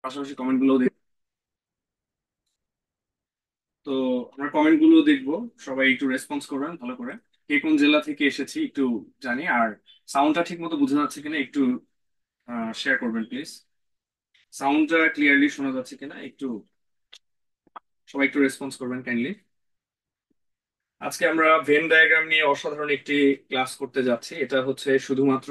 পাশাপাশি কমেন্ট গুলো দেখবো। তো আমরা কমেন্ট গুলো দেখবো। সবাই একটু রেসপন্স করবেন ভালো করে। কে কোন জেলা থেকে এসেছি একটু জানি। আর সাউন্ডটা ঠিক মতো বোঝা যাচ্ছে কিনা একটু শেয়ার করবেন প্লিজ। সাউন্ডটা ক্লিয়ারলি শোনা যাচ্ছে কিনা একটু সবাই একটু রেসপন্স করবেন কাইন্ডলি। আজকে আমরা ভেন ডায়াগ্রাম নিয়ে অসাধারণ একটি ক্লাস করতে যাচ্ছি। এটা হচ্ছে শুধুমাত্র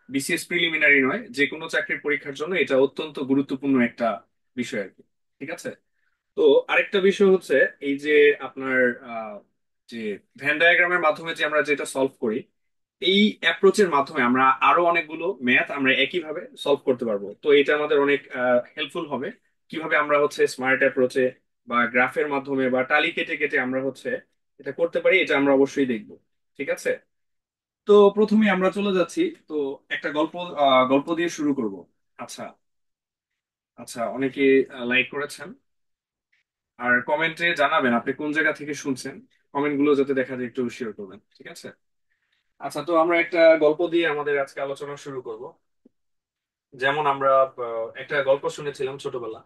বিসিএস প্রিলিমিনারি নয়, যে কোনো চাকরির পরীক্ষার জন্য এটা অত্যন্ত গুরুত্বপূর্ণ একটা বিষয় আর কি। ঠিক আছে। তো আরেকটা বিষয় হচ্ছে এই যে আপনার আহ, যে ভেন ডায়াগ্রামের মাধ্যমে যে আমরা যেটা সলভ করি, এই অ্যাপ্রোচের মাধ্যমে আমরা আরো অনেকগুলো ম্যাথ আমরা একইভাবে সলভ করতে পারবো। তো এটা আমাদের অনেক হেল্পফুল হবে। কিভাবে আমরা হচ্ছে স্মার্ট অ্যাপ্রোচে বা গ্রাফের মাধ্যমে বা টালি কেটে কেটে আমরা হচ্ছে এটা করতে পারি, এটা আমরা অবশ্যই দেখবো। ঠিক আছে। তো প্রথমে আমরা চলে যাচ্ছি। তো একটা গল্প দিয়ে শুরু করব। আচ্ছা। আচ্ছা, অনেকে লাইক করেছেন। আর কমেন্টে জানাবেন আপনি কোন জায়গা থেকে শুনছেন। কমেন্ট গুলো যাতে দেখা যায় একটু শেয়ার করবেন, ঠিক আছে। আচ্ছা, তো আমরা একটা গল্প দিয়ে আমাদের আজকে আলোচনা শুরু করব। যেমন আমরা একটা গল্প শুনেছিলাম ছোটবেলা।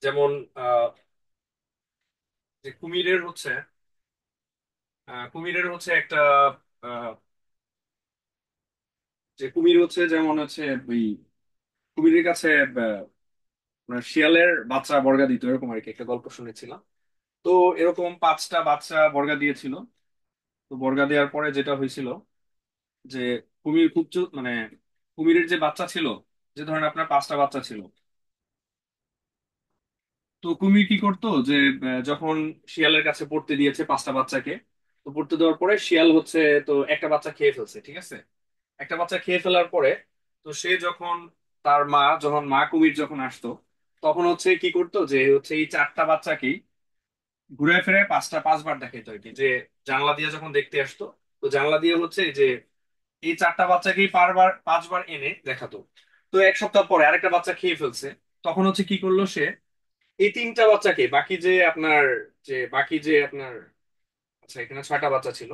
যেমন আহ, যে কুমিরের হচ্ছে একটা আহ, যে কুমির হচ্ছে যেমন হচ্ছে ওই কুমিরের কাছে আপনার শিয়ালের বাচ্চা বর্গা দিত, এরকম আর কি একটা গল্প শুনেছিলাম। তো এরকম 5টা বাচ্চা বর্গা দিয়েছিল। তো বর্গা দেওয়ার পরে যেটা হয়েছিল যে কুমির খুব মানে কুমিরের যে বাচ্চা ছিল, যে ধরেন আপনার 5টা বাচ্চা ছিল। তো কুমির কি করতো যে যখন শিয়ালের কাছে পড়তে দিয়েছে 5টা বাচ্চাকে, তো পড়তে দেওয়ার পরে শিয়াল হচ্ছে তো একটা বাচ্চা খেয়ে ফেলছে, ঠিক আছে। একটা বাচ্চা খেয়ে ফেলার পরে তো সে যখন যখন মা কুমির যখন আসতো, তখন হচ্ছে কি করতো যে হচ্ছে এই 4টা বাচ্চাকেই ঘুরে ফিরে 5বার দেখাইতো আর কি। যে জানলা দিয়ে যখন দেখতে আসতো, তো জানলা দিয়ে হচ্ছে এই যে এই 4টা বাচ্চাকেই 5বার এনে দেখাতো। তো এক সপ্তাহ পরে আরেকটা বাচ্চা খেয়ে ফেলছে। তখন হচ্ছে কি করলো সে এই 3টা বাচ্চাকে বাকি যে আপনার আচ্ছা, এখানে 6টা বাচ্চা ছিল।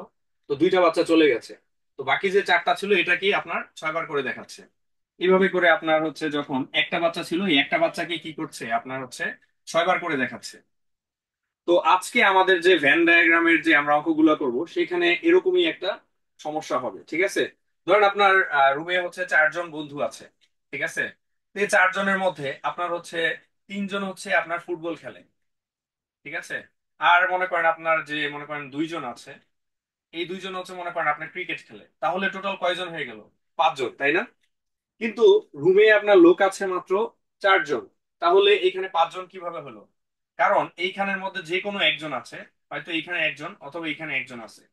তো 2টা বাচ্চা চলে গেছে। তো বাকি যে 4টা ছিল এটাকে আপনার 6বার করে দেখাচ্ছে। এইভাবে করে আপনার হচ্ছে যখন একটা বাচ্চা ছিল, এই একটা বাচ্চাকে কি করছে আপনার হচ্ছে 6বার করে দেখাচ্ছে। তো আজকে আমাদের যে ভেন ডায়াগ্রামের যে আমরা অঙ্কগুলো করব সেখানে এরকমই একটা সমস্যা হবে, ঠিক আছে। ধরেন আপনার রুমে হচ্ছে 4জন বন্ধু আছে, ঠিক আছে। তো এই 4জনের মধ্যে আপনার হচ্ছে 3জন হচ্ছে আপনার ফুটবল খেলে, ঠিক আছে। আর মনে করেন 2জন আছে, এই 2জন হচ্ছে মনে করেন আপনার ক্রিকেট খেলে। তাহলে টোটাল কয়জন হয়ে গেল? 5জন, তাই না? কিন্তু রুমে আপনার লোক আছে মাত্র 4জন। তাহলে এখানে 5জন কিভাবে হলো? কারণ এইখানের মধ্যে যে কোনো একজন আছে, হয়তো এইখানে একজন অথবা এইখানে একজন আছে,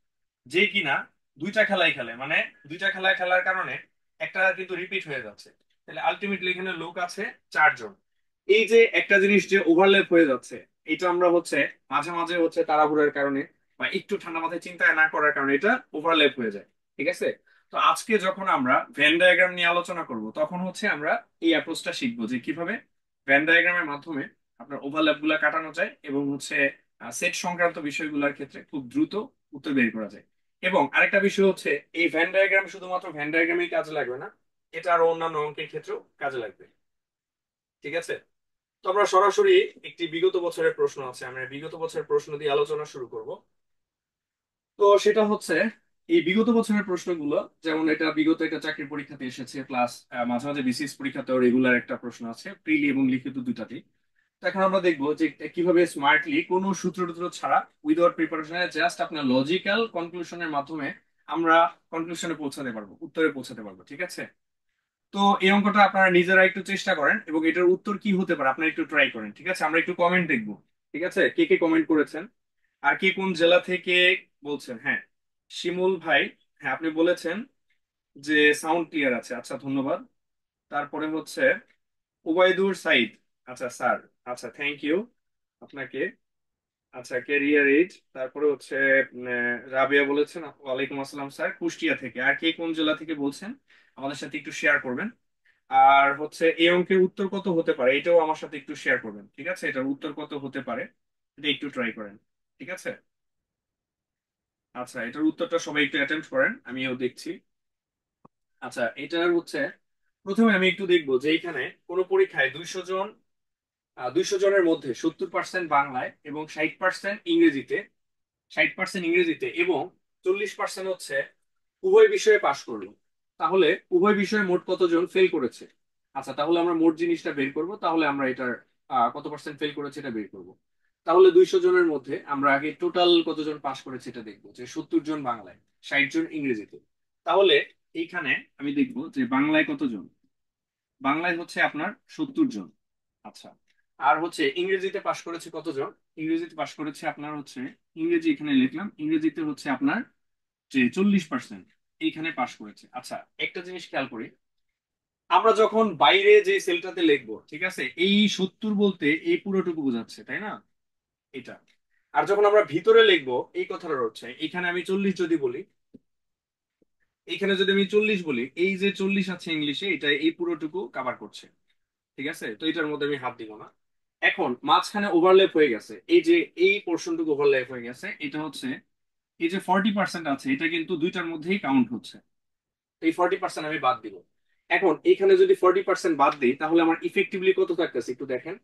যে কিনা দুইটা খেলাই খেলে। মানে দুইটা খেলায় খেলার কারণে একটা কিন্তু রিপিট হয়ে যাচ্ছে। তাহলে আলটিমেটলি এখানে লোক আছে 4জন। এই যে একটা জিনিস যে ওভারল্যাপ হয়ে যাচ্ছে, এটা আমরা হচ্ছে মাঝে মাঝে হচ্ছে তাড়াহুড়োর কারণে বা একটু ঠান্ডা মাথায় চিন্তা না করার কারণে এটা ওভারল্যাপ হয়ে যায়, ঠিক আছে। তো আজকে যখন আমরা ভেন ডায়াগ্রাম নিয়ে আলোচনা করব, তখন হচ্ছে আমরা এই অ্যাপ্রোচটা শিখবো যে কিভাবে ভেন ডায়াগ্রামের মাধ্যমে আপনার ওভারল্যাপ গুলা কাটানো যায় এবং হচ্ছে সেট সংক্রান্ত বিষয়গুলোর ক্ষেত্রে খুব দ্রুত উত্তর বের করা যায়। এবং আরেকটা বিষয় হচ্ছে এই ভেন ডায়াগ্রাম শুধুমাত্র ভেন ডায়াগ্রামেই কাজে লাগবে না, এটা আরো অন্যান্য অঙ্কের ক্ষেত্রেও কাজে লাগবে, ঠিক আছে। তো আমরা সরাসরি একটি বিগত বছরের প্রশ্ন আছে, আমরা বিগত বছরের প্রশ্ন দিয়ে আলোচনা শুরু করব। তো সেটা হচ্ছে এই বিগত বছরের প্রশ্নগুলো, যেমন এটা বিগত একটা চাকরির পরীক্ষাতে এসেছে, প্লাস মাঝে মাঝে বিসিএস পরীক্ষাতেও রেগুলার একটা প্রশ্ন আছে, প্রিলি এবং লিখিত দুটাতেই। তো এখন আমরা দেখবো যে কিভাবে স্মার্টলি কোনো সূত্র টুত্র ছাড়া উইদাউট প্রিপারেশনে জাস্ট আপনার লজিক্যাল কনক্লুশনের মাধ্যমে আমরা কনক্লুশনে পৌঁছাতে পারবো, উত্তরে পৌঁছাতে পারবো, ঠিক আছে। তো এই অঙ্কটা আপনারা নিজেরা একটু চেষ্টা করেন এবং এটার উত্তর কি হতে পারে আপনারা একটু ট্রাই করেন, ঠিক আছে। আমরা একটু কমেন্ট দেখবো, ঠিক আছে, কে কে কমেন্ট করেছেন আর কে কোন জেলা থেকে বলছেন। হ্যাঁ, শিমুল ভাই, হ্যাঁ আপনি বলেছেন যে সাউন্ড ক্লিয়ার আছে, আচ্ছা ধন্যবাদ। তারপরে হচ্ছে উবাইদুর সাইদ, আচ্ছা স্যার, আচ্ছা থ্যাংক ইউ আপনাকে। আচ্ছা, ক্যারিয়ার এইড, তারপরে হচ্ছে রাবিয়া বলেছেন ওয়ালাইকুম আসসালাম স্যার, কুষ্টিয়া থেকে। আর কে কোন জেলা থেকে বলছেন আমাদের সাথে একটু শেয়ার করবেন। আর হচ্ছে এই অঙ্কের উত্তর কত হতে পারে এটাও আমার সাথে একটু শেয়ার করবেন, ঠিক আছে। এটার উত্তর কত হতে পারে এটা একটু ট্রাই করেন, ঠিক আছে। আচ্ছা, এটার উত্তরটা সবাই একটু অ্যাটেম্প্ট করেন, আমিও দেখছি। আচ্ছা, এটার হচ্ছে প্রথমে আমি একটু দেখবো যে এখানে কোন পরীক্ষায় 200 জন 200 জনের মধ্যে 70% বাংলায় এবং 60% ইংরেজিতে, 60% ইংরেজিতে এবং 40% হচ্ছে উভয় বিষয়ে পাশ করলো, তাহলে উভয় বিষয়ে মোট কতজন ফেল করেছে? আচ্ছা, তাহলে আমরা মোট জিনিসটা বের করব, তাহলে আমরা এটার কত পার্সেন্ট ফেল করেছে এটা বের করব। তাহলে 200 জনের মধ্যে আমরা আগে টোটাল কতজন পাশ করেছে এটা দেখবো, যে 70 জন বাংলায়, 60 জন ইংরেজিতে। তাহলে এইখানে আমি দেখবো যে বাংলায় কতজন, বাংলায় হচ্ছে আপনার 70 জন। আচ্ছা, আর হচ্ছে ইংরেজিতে পাশ করেছে কতজন? ইংরেজিতে পাশ করেছে আপনার হচ্ছে, ইংরেজি এখানে লিখলাম, ইংরেজিতে হচ্ছে আপনার যে 40% এইখানে পাশ করেছে। আচ্ছা, একটা জিনিস খেয়াল করি, আমরা যখন বাইরে যে সেলটাতে লিখবো, ঠিক আছে, এই 70 বলতে এই পুরোটুকু বোঝাচ্ছে, তাই না? এটা। আর যখন আমরা ভিতরে লিখবো এই কথাটা হচ্ছে, এখানে আমি 40 যদি বলি, এখানে যদি আমি 40 বলি, এই যে 40 আছে ইংলিশে, এটা এই পুরোটুকু কভার করছে। ঠিক আছে, তো এটার মধ্যে আমি হাত দিব না। এখন মাঝখানে ওভারল্যাপ হয়ে গেছে, এই যে এই পোর্শনটুকু ওভারল্যাপ হয়ে গেছে, এটা হচ্ছে এই যে 40% আছে, এটা কিন্তু দুইটার মধ্যেই কাউন্ট হচ্ছে। এই 40% আমি বাদ দিব। এখন এখানে যদি 40% বাদ দিই, তাহলে আমার ইফেক্টিভলি কত থাকতেছে একটু দেখেন।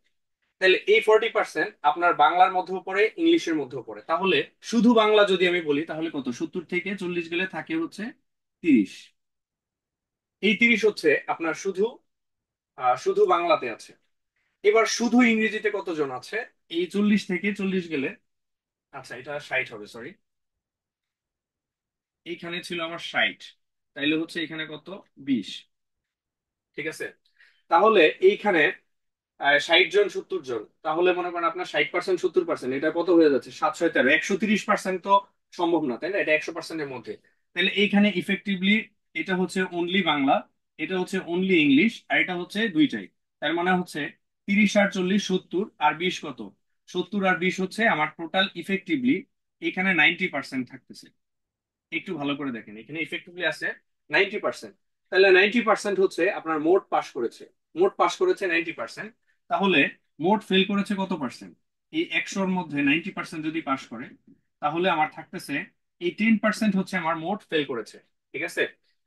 তাহলে এই 40% আপনার বাংলার মধ্যেও পড়ে, ইংলিশের মধ্যেও পড়ে। তাহলে শুধু বাংলা যদি আমি বলি, তাহলে কত, 70 থেকে 40 গেলে থাকে হচ্ছে 30। এই 30 হচ্ছে আপনার শুধু শুধু বাংলাতে আছে। এবার শুধু ইংরেজিতে কতজন আছে? এই 40 থেকে 40 গেলে, আচ্ছা এটা 60 হবে, সরি, এইখানে ছিল আমার 60, তাইলে হচ্ছে এখানে কত, 20। ঠিক আছে, তাহলে এইখানে 60 জন 70 জন, তাহলে মনে করেন আপনার 60%, 70%, এটা কত হয়ে যাচ্ছে, 7 7 13, 130% তো সম্ভব না, তাই না? এটা 100%-এর মধ্যে। তাহলে এইখানে ইফেক্টিভলি এটা হচ্ছে অনলি বাংলা, এটা হচ্ছে অনলি ইংলিশ, আর এটা হচ্ছে দুইটাই। তার মানে হচ্ছে 30 আর 40, 70 আর 20 কত, 70 আর 20 হচ্ছে আমার টোটাল ইফেক্টিভলি এখানে 90% থাকতেছে। একটু ভালো করে দেখেন, এখানে ইফেক্টিভলি আছে 90%। তাহলে 90% হচ্ছে আপনার মোট পাস করেছে, মোট পাস করেছে 90%। তাহলে মোট ফেল করেছে কত পার্সেন্ট? এই 100-র মধ্যে 90% যদি পাস করে, তাহলে আমার থাকতেছে এই 10% হচ্ছে আমার মোট ফেল করেছে। ঠিক আছে,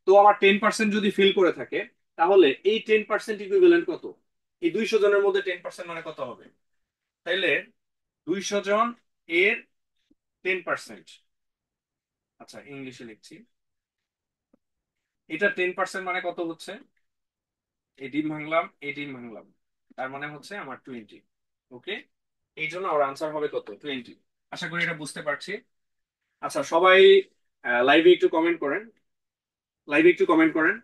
তো আমার 10% যদি ফেল করে থাকে, তাহলে এই 10% ইকুইভ্যালেন্ট কত? এই 200 জনের মধ্যে 10% মানে কত হবে? তাইলে 200 জন এর 10%, আচ্ছা ইংলিশে লিখছি, এটা 10% মানে কত হচ্ছে, এই ডিম ভাঙলাম, এই ডিম ভাঙলাম, তার মানে হচ্ছে আমার 20। ওকে, এই জন্য আমার আনসার হবে কত, 20। আশা করি এটা বুঝতে পারছি। আচ্ছা সবাই লাইভে একটু কমেন্ট করেন, লাইভে একটু কমেন্ট করেন,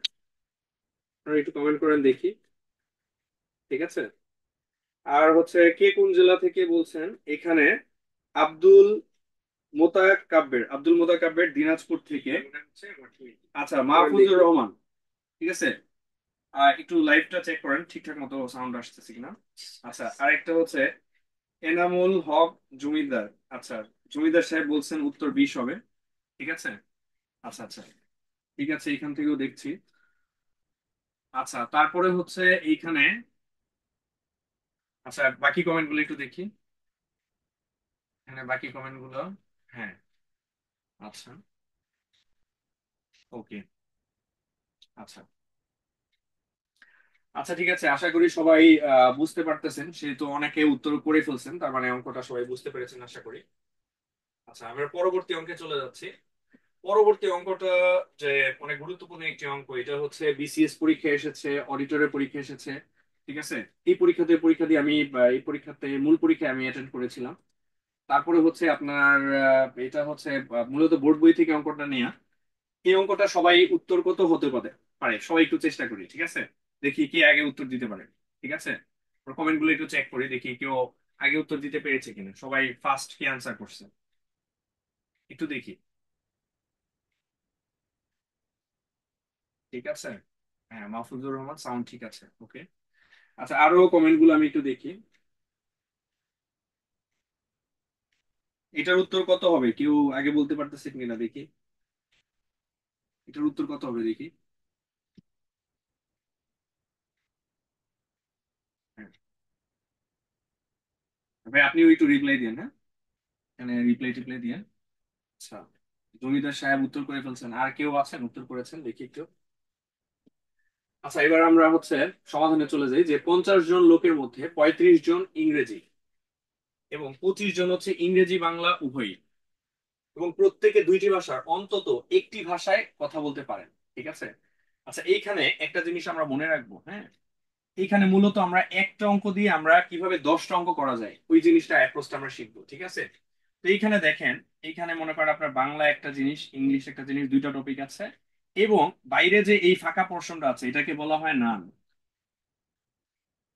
আপনারা একটু কমেন্ট করেন দেখি। ঠিক আছে, আর হচ্ছে কে কোন জেলা থেকে বলছেন এখানে? আব্দুল মোতাকাব্বের, আব্দুল মোতাকাব্বের দিনাজপুর থেকে। আচ্ছা, মাহফুজুর রহমান, ঠিক আছে, একটু লাইভটা চেক করেন ঠিকঠাক মতো সাউন্ড আসতেছে কিনা। আচ্ছা, আরেকটা হচ্ছে এনামুল হক জমিদার। আচ্ছা, জমিদার সাহেব বলছেন উত্তর 20 হবে। ঠিক আছে, আচ্ছা আচ্ছা, ঠিক আছে, এখান থেকেও দেখছি। আচ্ছা, তারপরে হচ্ছে এইখানে, আচ্ছা বাকি কমেন্ট গুলো একটু দেখি, এখানে বাকি কমেন্ট গুলো। হ্যাঁ, আচ্ছা, ওকে, আচ্ছা আচ্ছা, ঠিক আছে, আশা করি সবাই বুঝতে পারতেছেন, সেহেতু অনেকে উত্তর করে ফেলছেন, তার মানে অঙ্কটা সবাই বুঝতে পেরেছেন আশা করি। আচ্ছা, আমরা পরবর্তী অঙ্কে চলে যাচ্ছি। পরবর্তী অঙ্কটা যে অনেক গুরুত্বপূর্ণ একটি অঙ্ক, এটা হচ্ছে বিসিএস পরীক্ষা এসেছে, অডিটরের পরীক্ষা এসেছে। ঠিক আছে, এই পরীক্ষা দিয়ে আমি এই পরীক্ষাতে মূল পরীক্ষায় আমি অ্যাটেন্ড করেছিলাম। তারপরে হচ্ছে আপনার এটা হচ্ছে মূলত বোর্ড বই থেকে অঙ্কটা নেওয়া। এই অঙ্কটা সবাই উত্তর কত হতে পারে, পারে সবাই একটু চেষ্টা করি, ঠিক আছে, দেখি কে আগে উত্তর দিতে পারে। ঠিক আছে, কমেন্ট গুলো একটু চেক করি, দেখি কেউ আগে উত্তর দিতে পেরেছে কিনা, সবাই ফার্স্ট কি আনসার করছে একটু দেখি। ঠিক আছে, হ্যাঁ মাহফুজুর রহমান, সাউন্ড ঠিক আছে, ওকে। আচ্ছা, আরো কমেন্ট গুলো আমি একটু দেখি। এটার উত্তর কত হবে কেউ আগে বলতে পারতেছে কিনা দেখি, এটার উত্তর কত হবে দেখি। হ্যাঁ, ভাই আপনিও একটু রিপ্লাই দিন, হ্যাঁ, এখানে রিপ্লাই টিপ্লাই দিন। আচ্ছা, জমিদার সাহেব উত্তর করে ফেলছেন, আর কেউ আছেন উত্তর করেছেন দেখি একটু। আচ্ছা, এবার আমরা হচ্ছে সমাধানে চলে যাই যে 50 জন লোকের মধ্যে 35 জন ইংরেজি এবং 25 জন হচ্ছে ইংরেজি বাংলা উভয়ই, এবং প্রত্যেকে দুইটি ভাষার অন্তত একটি ভাষায় কথা বলতে পারেন। ঠিক আছে। আচ্ছা, এইখানে একটা জিনিস আমরা মনে রাখবো, হ্যাঁ, এইখানে মূলত আমরা একটা অঙ্ক দিয়ে আমরা কিভাবে 10টা অঙ্ক করা যায় ওই জিনিসটা অ্যাপ্রোচটা আমরা শিখবো। ঠিক আছে। তো এইখানে দেখেন, এইখানে মনে করেন আপনার বাংলা একটা জিনিস, ইংলিশ একটা জিনিস, দুইটা টপিক আছে, এবং বাইরে যে এই ফাঁকা পোর্শনটা আছে এটাকে বলা হয় নান।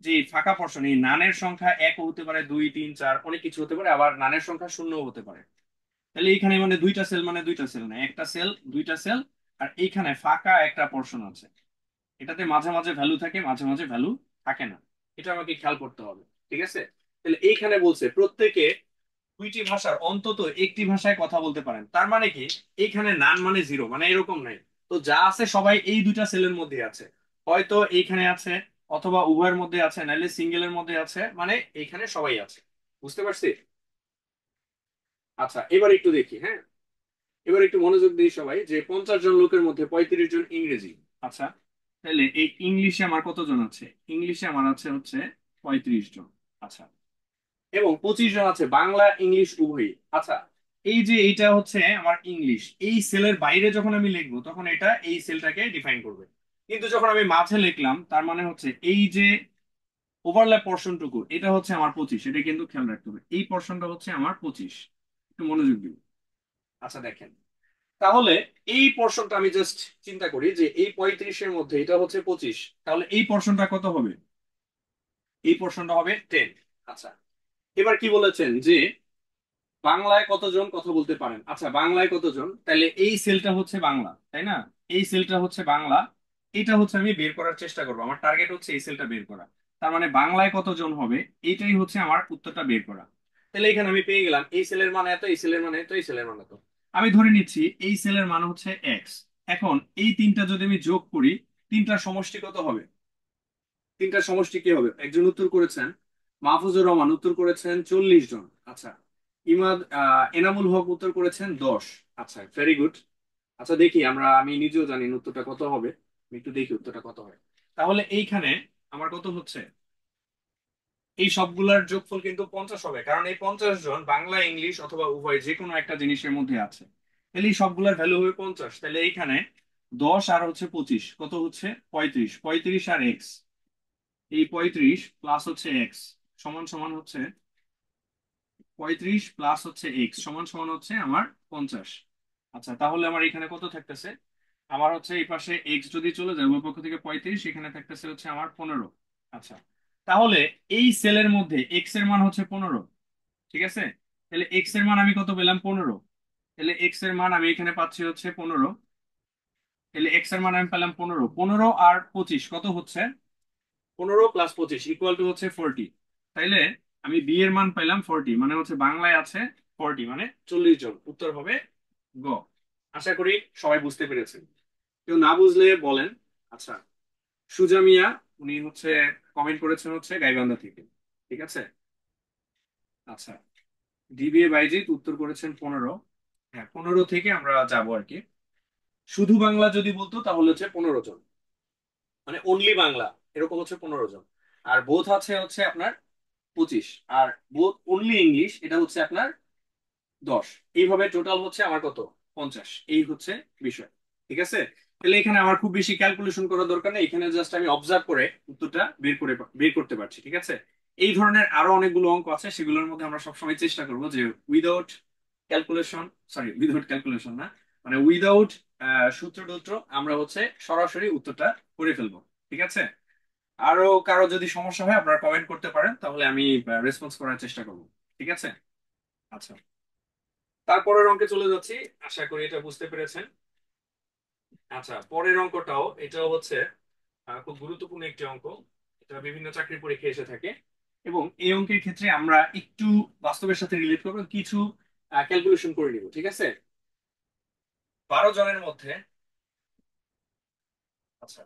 যে ফাঁকা পোর্শন, এই নানের সংখ্যা এক হতে পারে, দুই, তিন, চার, অনেক কিছু হতে পারে, আবার নানের সংখ্যা শূন্য হতে পারে। তাহলে এইখানে মানে দুইটা সেল, মানে দুইটা সেল না, একটা সেল, দুইটা সেল, আর এইখানে ফাঁকা একটা পোর্শন আছে। এটাতে মাঝে মাঝে ভ্যালু থাকে, মাঝে মাঝে ভ্যালু থাকে না। এটা আমাকে খেয়াল করতে হবে। ঠিক আছে। তাহলে এইখানে বলছে প্রত্যেকে দুইটি ভাষার অন্তত একটি ভাষায় কথা বলতে পারেন, তার মানে কি এইখানে নান মানে জিরো, মানে এরকম নাই। তো যা আছে সবাই এই দুইটা সেলের মধ্যে আছে, হয়তো এইখানে আছে, অথবা উভয়ের মধ্যে আছে, নাহলে সিঙ্গেলের মধ্যে আছে, মানে এইখানে সবাই আছে। বুঝতে পারছি? আচ্ছা, এবার একটু দেখি, হ্যাঁ, এবার একটু মনোযোগ দিই সবাই যে 50 জন লোকের মধ্যে 35 জন ইংরেজি। আচ্ছা, তাহলে এই ইংলিশে আমার কতজন আছে? ইংলিশে আমার আছে হচ্ছে 35 জন। আচ্ছা, এবং 25 জন আছে বাংলা ইংলিশ উভয়ই। আচ্ছা, এই যে এইটা হচ্ছে আমার ইংলিশ, এই সেলের বাইরে যখন আমি লিখবো তখন এটা এই সেলটাকে ডিফাইন করবে, কিন্তু যখন আমি মাঝে লিখলাম তার মানে হচ্ছে এই যে ওভারল্যাপ পোর্শনটুকু এটা হচ্ছে আমার 25, এটা কিন্তু খেয়াল রাখতে হবে, এই পোর্শনটা হচ্ছে আমার 25। একটু মনোযোগ দিন। আচ্ছা দেখেন, তাহলে এই পোর্শনটা আমি জাস্ট চিন্তা করি যে এই 35-এর মধ্যে এটা হচ্ছে 25, তাহলে এই পোর্শনটা কত হবে? এই পোর্শনটা হবে 10। আচ্ছা, এবার কি বলেছেন যে বাংলায় কতজন কথা বলতে পারেন? আচ্ছা, বাংলায় কতজন, তাহলে এই সেলটা হচ্ছে বাংলা, তাই না? এই সেলটা হচ্ছে বাংলা, এটা হচ্ছে আমি বের করার চেষ্টা করবো, আমার টার্গেট হচ্ছে এই সেলটা বের করা। তার মানে বাংলায় কতজন হবে, এইটাই হচ্ছে আমার উত্তরটা বের করা। তাহলে এখানে আমি পেয়ে গেলাম এই সেলের মান এত, এই সেলের মান এত, এই সেলের মান এত। আমি ধরে নিচ্ছি এই সেলের মান হচ্ছে এক্স। এখন এই তিনটা যদি আমি যোগ করি, তিনটার সমষ্টি কত হবে? তিনটার সমষ্টি কি হবে? একজন উত্তর করেছেন মাহফুজুর রহমান, উত্তর করেছেন 40 জন। আচ্ছা, এনামুল হক উত্তর করেছেন 10। আচ্ছা, ভেরি গুড। আচ্ছা দেখি আমরা, আমি নিজেও জানি না উত্তরটা কত হবে, আমি একটু দেখি উত্তরটা কত হয়। তাহলে এইখানে আমার কত হচ্ছে? এই সবগুলার যোগফল কিন্তু 50 হবে, কারণ এই 50 জন বাংলা ইংলিশ অথবা উভয় যে কোনো একটা জিনিসের মধ্যে আছে। তাহলে এই সবগুলার ভ্যালু হবে 50। তাহলে এইখানে 10 আর হচ্ছে 25 কত হচ্ছে? 35। 35 আর এক্স, এই 35 প্লাস হচ্ছে এক্স সমান সমান হচ্ছে 35 প্লাস হচ্ছে এক্স সমান সমান হচ্ছে আমার 50। আচ্ছা, তাহলে আমার এখানে কত থাকতেছে? আমার হচ্ছে এই পাশে এক্স যদি চলে যায় উভয় পক্ষ থেকে 35, এখানে থাকতেছে হচ্ছে আমার 15। আচ্ছা, তাহলে এই সেলের মধ্যে এক্স এর মান হচ্ছে 15। ঠিক আছে। তাহলে এক্স এর মান আমি কত পেলাম? 15। তাহলে এক্স এর মান আমি এখানে পাচ্ছি হচ্ছে 15। তাহলে এক্স এর মান আমি পেলাম 15। 15 আর 25 কত হচ্ছে? 15 + 25 ইকুয়াল টু হচ্ছে 40। তাইলে আমি বি এর মান পাইলাম 40, মানে হচ্ছে বাংলায় আছে 40, মানে 40 জন। উত্তর হবে গ। আশা করি সবাই বুঝতে পেরেছেন। কেউ না বুঝলে বলেন। আচ্ছা, সুজা মিয়া, উনি হচ্ছে কমেন্ট করেছেন হচ্ছে গাইবান্ধা থেকে। ঠিক আছে। আচ্ছা, ডিবিএ বাইজিৎ উত্তর করেছেন 15। হ্যাঁ, 15 থেকে আমরা যাবো আর কি। শুধু বাংলা যদি বলতো তাহলে হচ্ছে 15 জন, মানে অনলি বাংলা, এরকম হচ্ছে 15 জন। আর বোথ আছে হচ্ছে আপনার 25, আর বোথ অনলি ইংলিশ এটা হচ্ছে আপনার 10। এইভাবে টোটাল হচ্ছে আমার কত? 50। এই হচ্ছে বিষয়। ঠিক আছে। তাহলে এখানে আমার খুব বেশি ক্যালকুলেশন করার দরকার নেই, এখানে জাস্ট আমি অবজার্ভ করে উত্তরটা বের করতে পারছি। ঠিক আছে। এই ধরনের আরো অনেকগুলো অঙ্ক আছে, সেগুলোর মধ্যে আমরা সবসময় চেষ্টা করবো যে without calculation, sorry without calculation না, মানে উইদাউট সূত্র টূত্র আমরা হচ্ছে সরাসরি উত্তরটা করে ফেলবো। ঠিক আছে। আরো কারো যদি সমস্যা হয় আপনারা কমেন্ট করতে পারেন, তাহলে আমি রেসপন্স করার চেষ্টা করবো। ঠিক আছে। আচ্ছা, তারপরের অঙ্কে চলে যাচ্ছি। আশা করি এটা বুঝতে পেরেছেন। আচ্ছা, পরের অঙ্কটাও এটাও হচ্ছে খুব গুরুত্বপূর্ণ একটি অঙ্ক। এটা বিভিন্ন চাকরির পরীক্ষায় এসে থাকে, এবং এই অঙ্কের ক্ষেত্রে আমরা একটু বাস্তবের সাথে রিলেট করবো, কিছু ক্যালকুলেশন করে নিব। ঠিক আছে। 12 জনের মধ্যে, আচ্ছা,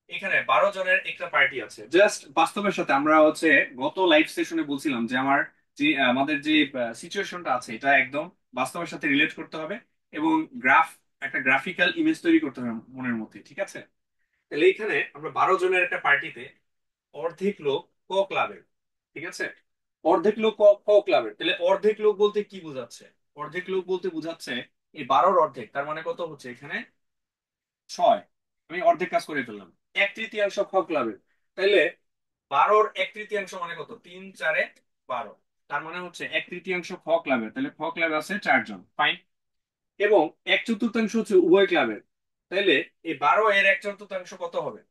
এখানে 12 জনের একটা পার্টি আছে, জাস্ট বাস্তবের সাথে আমরা হচ্ছে গত লাইভ সেশনে বলছিলাম যে যে আমাদের যে সিচুয়েশনটা আছে এটা একদম বাস্তবের সাথে রিলেট করতে হবে, এবং একটা গ্রাফিক্যাল ইমেজ তৈরি করতে হবে মনের মধ্যে। ঠিক আছে। তাহলে এইখানে আমরা 12 জনের একটা পার্টিতে অর্ধেক লোক ক ক্লাবের, ঠিক আছে? অর্ধেক লোক ক ক ক্লাবের, তাহলে অর্ধেক লোক বলতে কি বোঝাচ্ছে? অর্ধেক লোক বলতে বোঝাচ্ছে এই 12-র অর্ধেক, তার মানে কত হচ্ছে এখানে? 6। আমি অর্ধেক কাজ করে ফেললাম। 1/3 খ ক্লাবের, তাইলে 12-র 1/3 মানে কত? 3 4 12। তার মানে হচ্ছে 1/3 খ ক্লাবের, তাহলে খ ক্লাবে আছে 4 জন, ফাইন। এবং 1/4 হচ্ছে উভয় ক্লাবের, তাইলে এই 12 এর 1/4 কত হবে?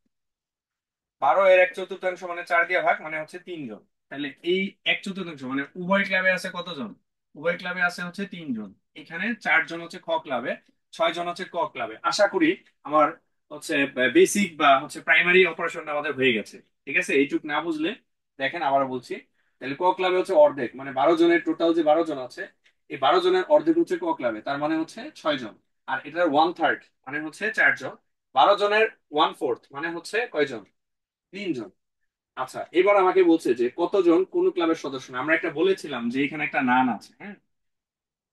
12 এর 1/4 মানে 4 দিয়ে ভাগ, মানে হচ্ছে 3 জন। তাহলে এই 1/4 মানে উভয় ক্লাবে আছে কতজন? উভয় ক্লাবে আছে হচ্ছে 3 জন। এখানে 4 জন হচ্ছে খ ক্লাবে, 6 জন হচ্ছে ক ক্লাবে। আশা করি আমার হচ্ছে বেসিক বা হচ্ছে প্রাইমারি অপারেশনটা আমাদের হয়ে গেছে। ঠিক আছে, এইটুক না বুঝলে দেখেন আবার বলছি। তাহলে ক ক্লাবে হচ্ছে অর্ধেক, মানে 12 জনের টোটাল যে 12 জন আছে, এই 12 জনের অর্ধেক হচ্ছে ক ক্লাবে, তার মানে হচ্ছে 6 জন। আর এটার 1/3 মানে হচ্ছে 4 জন। 12 জনের 1/4 মানে হচ্ছে কয়জন? 3 জন। আচ্ছা, এবার আমাকে বলছে যে কতজন কোন ক্লাবের সদস্য না। আমরা একটা বলেছিলাম যে এখানে একটা নান আছে, হ্যাঁ।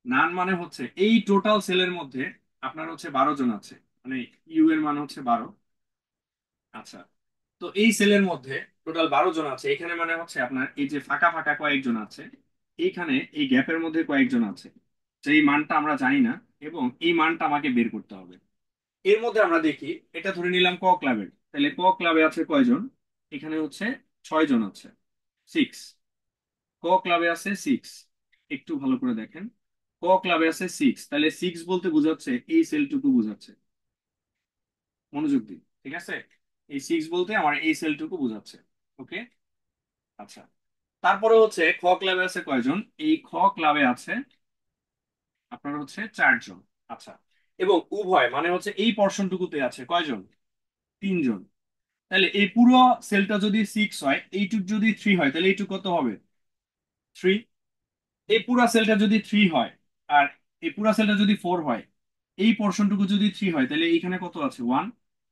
নান মানে হচ্ছে এই টোটাল সেলের মধ্যে আপনার হচ্ছে 12 জন আছে, মানে ইউ এর মান হচ্ছে 12। আচ্ছা, তো এই সেলের মধ্যে টোটাল 12 জন আছে, এখানে মানে হচ্ছে আপনার এই যে ফাঁকা ফাঁকা কয়েকজন আছে, এইখানে এই গ্যাপের মধ্যে কয়েকজন আছে, যেই মানটা আমরা জানি না, এবং এই মানটা আমাকে বের করতে হবে। এর মধ্যে আমরা দেখি, এটা ধরে নিলাম ক ক্লাবের, তাহলে ক ক্লাবে আছে কয়জন? এখানে হচ্ছে 6 জন আছে, 6। ক ক্লাবে আছে 6, একটু ভালো করে দেখেন। ক ক্লাবে আছে 6, তাহলে 6 বলতে বোঝাচ্ছে এই সেলটুকু বোঝাচ্ছে। মনোযোগ দিন, ঠিক আছে? এই 6 বলতে আমার এই সেলটুকু বোঝাচ্ছে। ওকে, আচ্ছা। তারপরে হচ্ছে খ ক্লাবে আছে কয়জন? এই খ ক্লাবে আছে আপনার হচ্ছে 4 জন। আচ্ছা, এবং উভয় মানে হচ্ছে এই পর্শনটুকুতে আছে কয়জন? 3 জন। তাহলে এই পুরো সেলটা যদি 6 হয়, এইটুক যদি 3 হয়, তাহলে এইটুক কত হবে? 3। এই পুরা সেলটা যদি 3 হয়, আর এই পুরা সেলটা যদি 4 হয়, এই পোর্শনটুকু যদি 3 হয়, তাহলে এইখানে কত আছে? 1।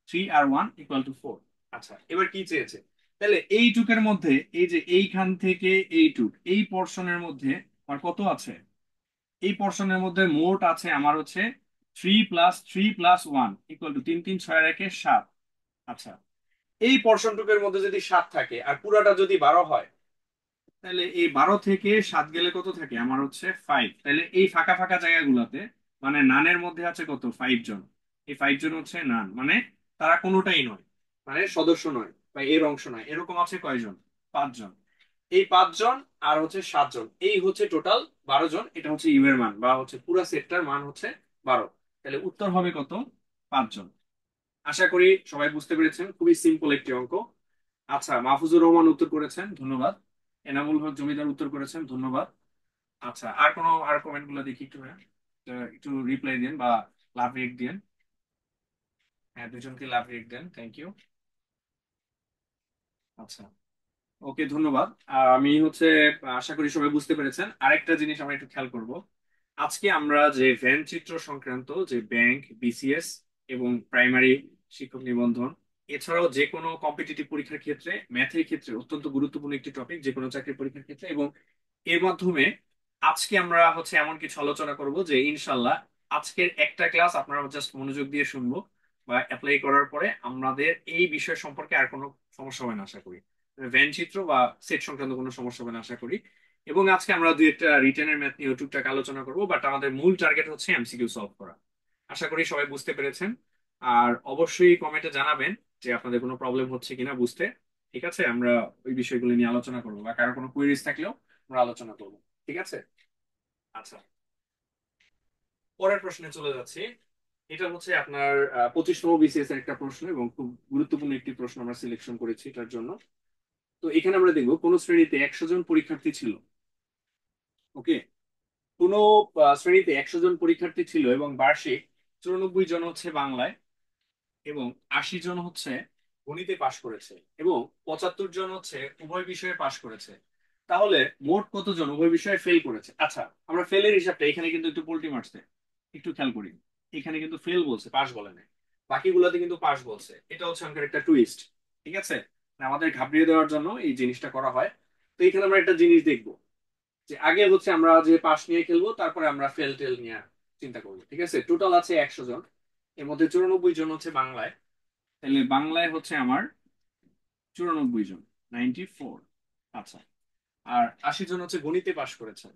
3 আর 1 ইকুয়াল টু 4। আচ্ছা, এবার কি চেয়েছে? তাহলে এইটুকের মধ্যে এই যে এইখান থেকে এইটুক, এই পোর্শনের মধ্যে আর কত আছে? এই পোর্শনের মধ্যে মোট আছে আমার হচ্ছে 3 + 3 + 1 ইকুয়াল টু 3 3 6 আর 1 7। আচ্ছা, এই পোর্শনটুকের মধ্যে যদি 7 থাকে আর পুরাটা যদি 12 হয়, তাহলে এই 12 থেকে 7 গেলে কত থাকে? আমার হচ্ছে 5। তাহলে এই ফাঁকা ফাঁকা জায়গাগুলোতে মানে নানের মধ্যে আছে কত? 5 জন। এই 5 জন হচ্ছে নান, মানে তারা কোনোটাই নয়, মানে সদস্য নয় বা এর অংশ নয়। এরকম আছে কয়জন? 5 জন। এই 5 জন আর হচ্ছে 7 জন, এই হচ্ছে টোটাল 12 জন। এটা হচ্ছে ইউ এর মান বা হচ্ছে পুরো সেটটার মান হচ্ছে 12। তাহলে উত্তর হবে কত? 5 জন। আশা করি সবাই বুঝতে পেরেছেন, খুবই সিম্পল একটি অঙ্ক। আচ্ছা, মাহফুজুর রহমান উত্তর করেছেন, ধন্যবাদ। এনামুল হক জমিদার উত্তর করেছেন, ধন্যবাদ। আচ্ছা, আর কমেন্ট গুলো দেখি একটু, হ্যাঁ। একটু রিপ্লাই দিন বা লাভ রেট দিন। হ্যাঁ, দুজনকে লাভ রেট দেন, থ্যাংক ইউ। আচ্ছা, ওকে, ধন্যবাদ। আমি হচ্ছে আশা করি সবাই বুঝতে পেরেছেন। আরেকটা জিনিস আমরা একটু খেয়াল করব। আজকে আমরা যে ভ্যান চিত্র সংক্রান্ত যে ব্যাংক, বিসিএস এবং প্রাইমারি শিক্ষক নিবন্ধন, এছাড়াও যে কোনো কম্পিটিটিভ পরীক্ষার ক্ষেত্রে ম্যাথের ক্ষেত্রে অত্যন্ত গুরুত্বপূর্ণ একটি টপিক, যে কোনো চাকরির পরীক্ষার ক্ষেত্রে। এবং এর মাধ্যমে আজকে আমরা হচ্ছে এমন কিছু আলোচনা করব যে ইনশাল্লাহ আজকের একটা ক্লাস আপনারা জাস্ট মনোযোগ দিয়ে শুনবো বা অ্যাপ্লাই করার পরে আমাদের এই বিষয় সম্পর্কে আর কোনো সমস্যা হবে না আশা করি। ভ্যান চিত্র বা সেট সংক্রান্ত কোনো সমস্যা হবে না আশা করি। এবং আজকে আমরা দুই একটা রিটেনের ম্যাথ নিয়ে টুকটাক আলোচনা করবো, বাট আমাদের মূল টার্গেট হচ্ছে এমসিকিউ সলভ করা। আশা করি সবাই বুঝতে পেরেছেন। আর অবশ্যই কমেন্টে জানাবেন যে আপনাদের কোনো প্রবলেম হচ্ছে কিনা বুঝতে। ঠিক আছে, আমরা ওই বিষয়গুলো নিয়ে আলোচনা করবো, বা কারো কোনো কুইরিজ থাকলেও আমরা আলোচনা করবো। ঠিক আছে, আচ্ছা। পরের প্রশ্নে চলে যাচ্ছি। এটা হচ্ছে আপনার 25তম বিসিএস এর একটা প্রশ্ন, এবং খুব গুরুত্বপূর্ণ একটি প্রশ্ন আমরা সিলেকশন করেছি এটার জন্য। তো এখানে আমরা দেখবো কোন শ্রেণীতে 100 জন পরীক্ষার্থী ছিল। ওকে, কোন শ্রেণীতে 100 জন পরীক্ষার্থী ছিল এবং বার্ষিক 94 জন হচ্ছে বাংলায়, এবং 80 জন হচ্ছে গণিতে পাশ করেছে, এবং 75 জন হচ্ছে উভয় বিষয়ে পাশ করেছে। তাহলে মোট কতজন উভয় বিষয়ে ফেল করেছে? আচ্ছা, আমরা ফেলের হিসাবটা এখানে কিন্তু একটু পোল্টি মারছে, একটু খেয়াল করি। এখানে কিন্তু ফেল বলছে, পাস বলে না। বাকিগুলোতে কিন্তু পাস বলছে। এটা হচ্ছে আমাদের একটা টুইস্ট। ঠিক আছে, আমাদের ঘাবড়িয়ে দেওয়ার জন্য এই জিনিসটা করা হয়। তো এখানে আমরা একটা জিনিস দেখবো, যে আগে হচ্ছে আমরা যে পাস নিয়ে খেলবো, তারপরে আমরা ফেল টেল নিয়ে চিন্তা করবো। ঠিক আছে, টোটাল আছে 100 জন, এর মধ্যে 94 জন হচ্ছে বাংলায়, তাহলে বাংলায় হচ্ছে আমার 94 জন, 94। আচ্ছা, আর 80 জন হচ্ছে গণিতে পাশ করেছেন।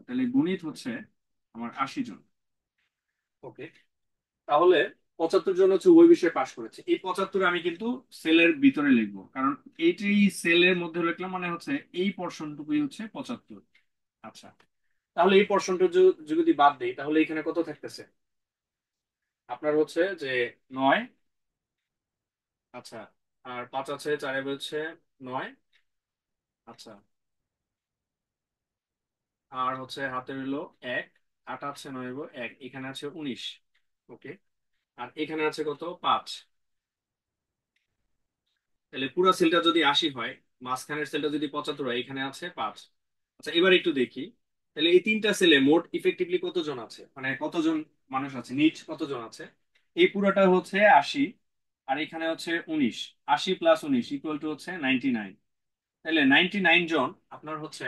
তাহলে গণিত হচ্ছে আমার 80 জন। ওকে, তাহলে 75 জন হচ্ছে উভয় বিষয়ে পাশ করেছে। এই 75 আমি কিন্তু সেলের ভিতরে লিখবো, কারণ এইটি সেলের মধ্যে লিখলাম মানে হচ্ছে এই পোর্শনটুকুই হচ্ছে 75। আচ্ছা, তাহলে এই পোর্শনটা যদি বাদ দেই তাহলে এখানে কত থাকতেছে আপনার হচ্ছে যে 9। আচ্ছা, আর 5 আছে, 4 হচ্ছে 9। আচ্ছা, আর হচ্ছে হাতে হইলো 1, 8 আছে 9 1, এখানে আছে 19। ওকে, আর এখানে আছে কত 5। তাহলে পুরো সেলটা যদি 80 হয়, মাঝখানের সেলটা যদি 75 হয়, এখানে আছে 5। আচ্ছা, এবার একটু দেখি, তাহলে এই তিনটা সেলে মোট ইফেক্টিভলি কতজন আছে, মানে কতজন মানুষ আছে, নিট কতজন আছে। এই পুরোটা হচ্ছে 80, আর এখানে হচ্ছে 19। 80 প্লাস 19 ইকুয়াল টু হচ্ছে 99। তাহলে 99 জন আপনার হচ্ছে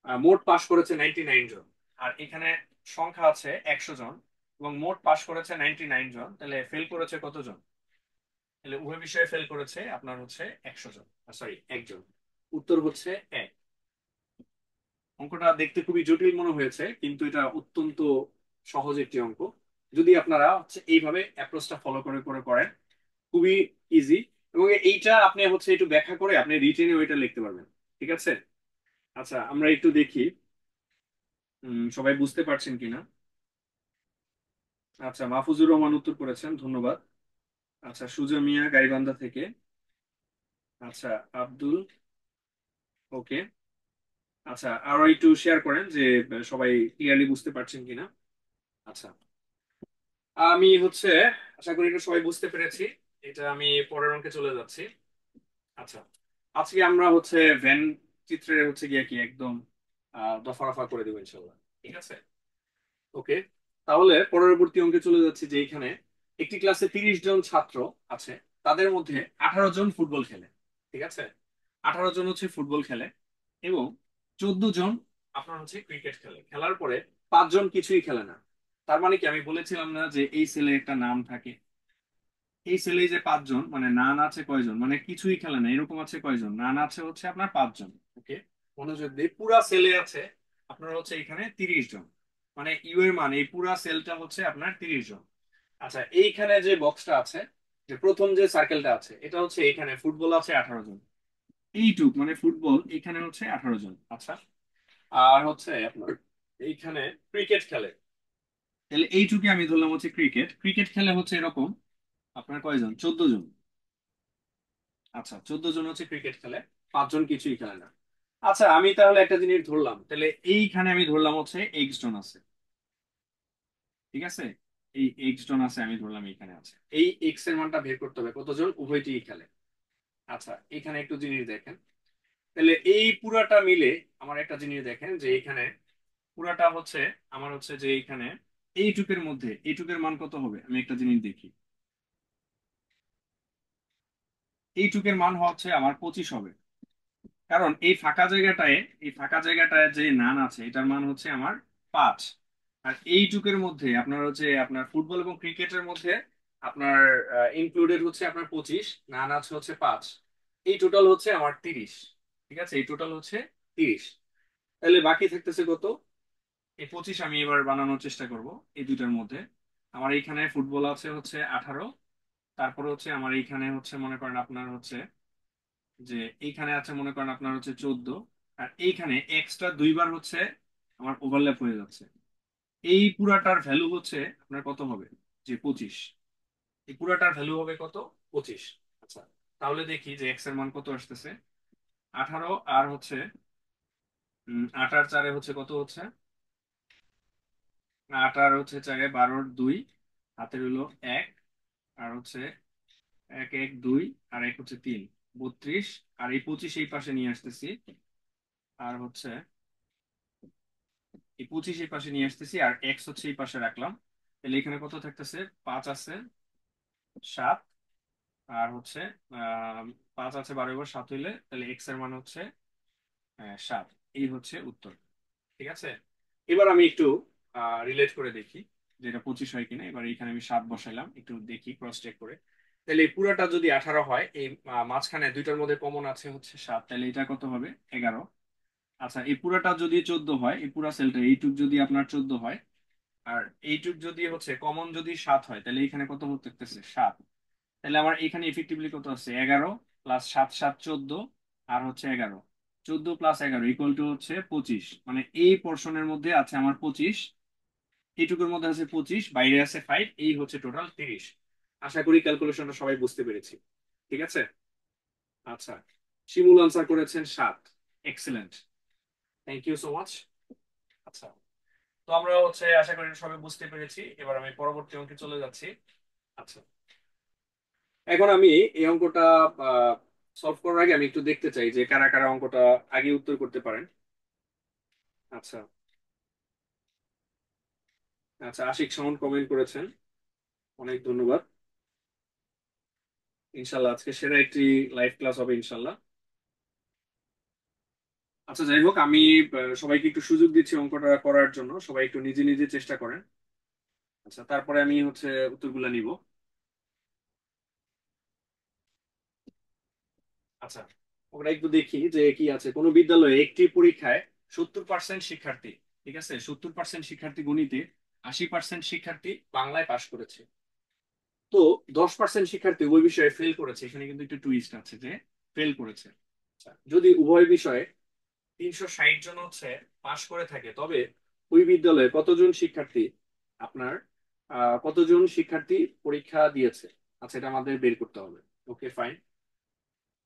মোট পাশ করেছে 99 জন। আর এখানে সংখ্যা আছে 100 জন, এবং মোট পাশ করেছে 99 জন, তাহলে ফেল করেছে কতজন। তাহলে উভয় বিষয়ে ফেল করেছে আপনার হচ্ছে 100 জন, সরি 1 জন। উত্তর হচ্ছে 1। অঙ্কটা দেখতে খুবই জটিল মনে হয়েছে, কিন্তু এটা অত্যন্ত সহজ একটি অঙ্ক। যদি আপনারা হচ্ছে এইভাবে অ্যাপ্রোচটা ফলো করে করে করেন, খুবই ইজি। এবং এইটা আপনি হচ্ছে একটু ব্যাখ্যা করে আপনি রিটেনে ওইটা লিখতে পারবেন। ঠিক আছে। আচ্ছা, আমরা একটু দেখি সবাই বুঝতে পারছেন কিনা। আচ্ছা, মাহফুজুর রহমান উত্তর করেছেন, ধন্যবাদ। আচ্ছা, সুজা মিয়া গাইবান্ধা থেকে। আচ্ছা, আব্দুল। ওকে। আচ্ছা, আরো একটু শেয়ার করেন যে সবাই ক্লিয়ারলি বুঝতে পারছেন কিনা। আচ্ছা, আমি হচ্ছে আশা করি এটা সবাই বুঝতে পেরেছি। এটা আমি পরের অঙ্কে চলে যাচ্ছি। আচ্ছা, আজকে আমরা হচ্ছে ভ্যান চিত্রের হচ্ছে গিয়ে কি একদম দফা রফা করে দেবো ইনশাল্লাহ। ঠিক আছে। ওকে, তাহলে পরবর্তী অঙ্কে চলে যাচ্ছি, যে এখানে একটি ক্লাসে 30 জন ছাত্র আছে, তাদের মধ্যে 18 জন ফুটবল খেলে। ঠিক আছে, 18 জন হচ্ছে ফুটবল খেলে, এবং 14 জন আপনার হচ্ছে ক্রিকেট খেলে। খেলার পরে 5 জন কিছুই খেলে না। তার মানে কি, আমি বলেছিলাম না যে এই সেলে একটা নাম থাকে। এই সেলে যে 5 জন, মানে নান আছে কয়জন, মানে কিছুই খেলে না এরকম আছে কয়জন, নান আছে হচ্ছে আপনার 5 জন। ওকে, মনোযোগ দিয়ে, পুরা সেলে আছে আপনার হচ্ছে এখানে 30 জন। মানে ইউ এর মান এই পুরা সেলটা হচ্ছে আপনার 30 জন। আচ্ছা, এইখানে যে বক্সটা আছে, যে প্রথম যে সার্কেলটা আছে, এটা হচ্ছে এখানে ফুটবল আছে 18 জন। এইটুক মানে ফুটবল এখানে হচ্ছে 18 জন। আচ্ছা, আর হচ্ছে আপনার এইখানে ক্রিকেট খেলে, তাহলে এইটুকু আমি ধরলাম হচ্ছে ক্রিকেট। ক্রিকেট খেলে হচ্ছে এরকম আপনার কয়জন, 14 জন। আচ্ছা, 14 জন হচ্ছে ক্রিকেট খেলে, 5 জন কিছুই খেলে না। আচ্ছা, আমি তাহলে একটা জিনিস ধরলাম, তাহলে এইখানে আমি ধরলাম হচ্ছে এক্স জন আছে। ঠিক আছে, এই এক্স জন আছে, আমি ধরলাম এখানে আছে। এই এক্স এর মানটা বের করতে হবে কতজন উভয়টিই খেলে। আচ্ছা, এখানে একটু জিনিস দেখেন, তাহলে এই পুরাটা মিলে আমার একটা জিনিস দেখেন, যে এখানে পুরাটা হচ্ছে আমার হচ্ছে যে এখানে এইটুকের মধ্যে এইটুকের মান কত হবে, আমি একটা জিনিস দেখি। এইটুকের মান হচ্ছে আমার 25 হবে, কারণ এই ফাঁকা জায়গাটায় যে নান আছে এটার মান হচ্ছে আমার 5। আর এইটুকের মধ্যে আপনার হচ্ছে আপনার ফুটবল এবং ক্রিকেটের মধ্যে আপনার ইনক্লুডেড হচ্ছে আপনার 25, নান আছে হচ্ছে 5। এই টোটাল হচ্ছে আমার 30। ঠিক আছে, এই টোটাল হচ্ছে 30। তাহলে বাকি থাকতেছে কত, এই 25 আমি এবার বানানোর চেষ্টা করব। এই দুইটার মধ্যে আমার এইখানে ফুটবল আছে হচ্ছে 18, তারপরে হচ্ছে আমার এইখানে হচ্ছে মনে করেন আপনার হচ্ছে যে এইখানে আছে মনে করেন আপনার হচ্ছে 14, আর এইখানে এক্সট্রা দুইবার হচ্ছে আমার ওভারল্যাপ হয়ে যাচ্ছে। এই পুরাটার ভ্যালু হচ্ছে আপনার কত হবে, যে 25। এই পুরাটার ভ্যালু হবে কত, 25। আচ্ছা, তাহলে দেখি যে এক্স এর মান কত আসতেছে। 18, আর হচ্ছে 8 আর 4 হচ্ছে কত হচ্ছে, 8 আর হচ্ছে 4 12 2, হাতে হলো 1, আর হচ্ছে 1 1 2, আর 1 হচ্ছে 3, 32। আর এই 25 এই পাশে নিয়ে আসতেছি, আর হচ্ছে এই 25 এই পাশে নিয়ে আসতেছি, আর এক্স হচ্ছে এই পাশে রাখলাম। তাহলে এখানে কত থাকতেছে, 5 আছে 7, আর হচ্ছে আহ 5 আছে 12 এবার 7 হইলে তাহলে এক্স এর মান হচ্ছে 7। এই হচ্ছে উত্তর। ঠিক আছে, এবার আমি একটু রিলেট করে দেখি যে এটা 25 হয় কিনা। এবার এখানে আমি 7 বসাইলাম, একটু দেখি ক্রস চেক করে। তাহলে এই পুরাটা যদি 18 হয়, এই মাঝখানে দুইটার মধ্যে কমন আছে হচ্ছে 7, তাহলে এটা কত হবে? 11। আচ্ছা, এই পুরাটা যদি 14 হয়, এই পুরা সেলটা এইটুক যদি আপনার 14 হয়, আর এইটুক যদি হচ্ছে কমন যদি 7 হয়, তাহলে এখানে কত হতে 7। তাহলে আমার এখানে ইফেক্টিভলি কত আছে? 11 প্লাস 7 7 14, আর হচ্ছে 11। 14 প্লাস 11 ইকুয়াল টু হচ্ছে 25। মানে এই পোর্শনের মধ্যে আছে আমার 25, এইটুকুর মধ্যে আছে 25, বাইরে আছে 5, এই হচ্ছে টোটাল 30। আশা করি ক্যালকুলেশনটা সবাই বুঝতে পেরেছি। ঠিক আছে। আচ্ছা, শিমুল আনসার করেছেন 7। Excellent, thank you so much. আচ্ছা, তো আমরা হচ্ছে আশা করি সবাই বুঝতে পেরেছি। এবার আমি পরবর্তী অঙ্কে চলে যাচ্ছি। আচ্ছা, এখন আমি এই অঙ্কটা সলভ করার আগে আমি একটু দেখতে চাই যে কারা কারা অঙ্কটা আগে উত্তর করতে পারেন। আচ্ছা। আচ্ছা, আশিক সাউন্ড কমেন্ট করেছেন, অনেক ধন্যবাদ। ইনশাল্লাহ আজকে সেরা একটি লাইভ ক্লাস হবে ইনশাল্লাহ। আচ্ছা, যাই হোক, আমি সবাইকে একটু সুযোগ দিচ্ছি অঙ্কটা করার জন্য, সবাই একটু নিজে নিজে চেষ্টা করেন। আচ্ছা, তারপরে আমি হচ্ছে উত্তরগুলা নিব। আচ্ছা, আমরা একটু দেখি যে কি আছে। কোন বিদ্যালয়ে একটি পরীক্ষায় 70% শিক্ষার্থী, ঠিক আছে, 70% শিক্ষার্থী গণিতে, 80% শিক্ষার্থী বাংলায় পাশ করেছে। তো 10% শিক্ষার্থী উভয় বিষয়ে ফেল করেছে। এখানে কিন্তু একটু টুইস্ট আছে যে ফেল করেছে। আচ্ছা, যদি উভয় বিষয়ে 360 জন হচ্ছে পাশ করে থাকে, তবে ওই বিদ্যালয়ে কতজন শিক্ষার্থী আপনার কতজন শিক্ষার্থী পরীক্ষা দিয়েছে? আচ্ছা, এটা আমাদের বের করতে হবে। ওকে, ফাইন।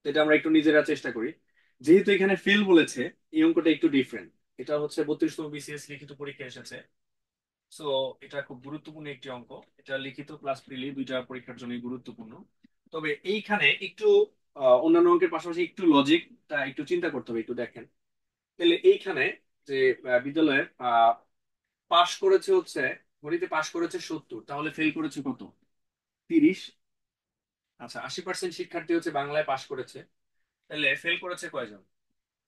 এটা আমরা একটু নিজেরা চেষ্টা করি। যেহেতু এখানে ফেল বলেছে, এই অঙ্কটা একটু ডিফারেন্ট। এটা হচ্ছে 32তম বিসিএস লিখিত পরীক্ষা এসেছে। সো এটা খুব গুরুত্বপূর্ণ একটি অঙ্ক। এটা লিখিত প্লাস প্রিলি দুইটা পরীক্ষার জন্য গুরুত্বপূর্ণ। তবে এইখানে একটু অন্যান্য অঙ্কের পাশাপাশি একটু লজিকটা একটু চিন্তা করতে হবে, একটু দেখেন। তাহলে এইখানে যে বিদ্যালয়ে পাশ করেছে হচ্ছে, গণিতে পাশ করেছে 70, তাহলে ফেল করেছে কত? 30। আচ্ছা, 80% শিক্ষার্থী হচ্ছে বাংলায় পাশ করেছে, তাহলে ফেল করেছে কয়জন?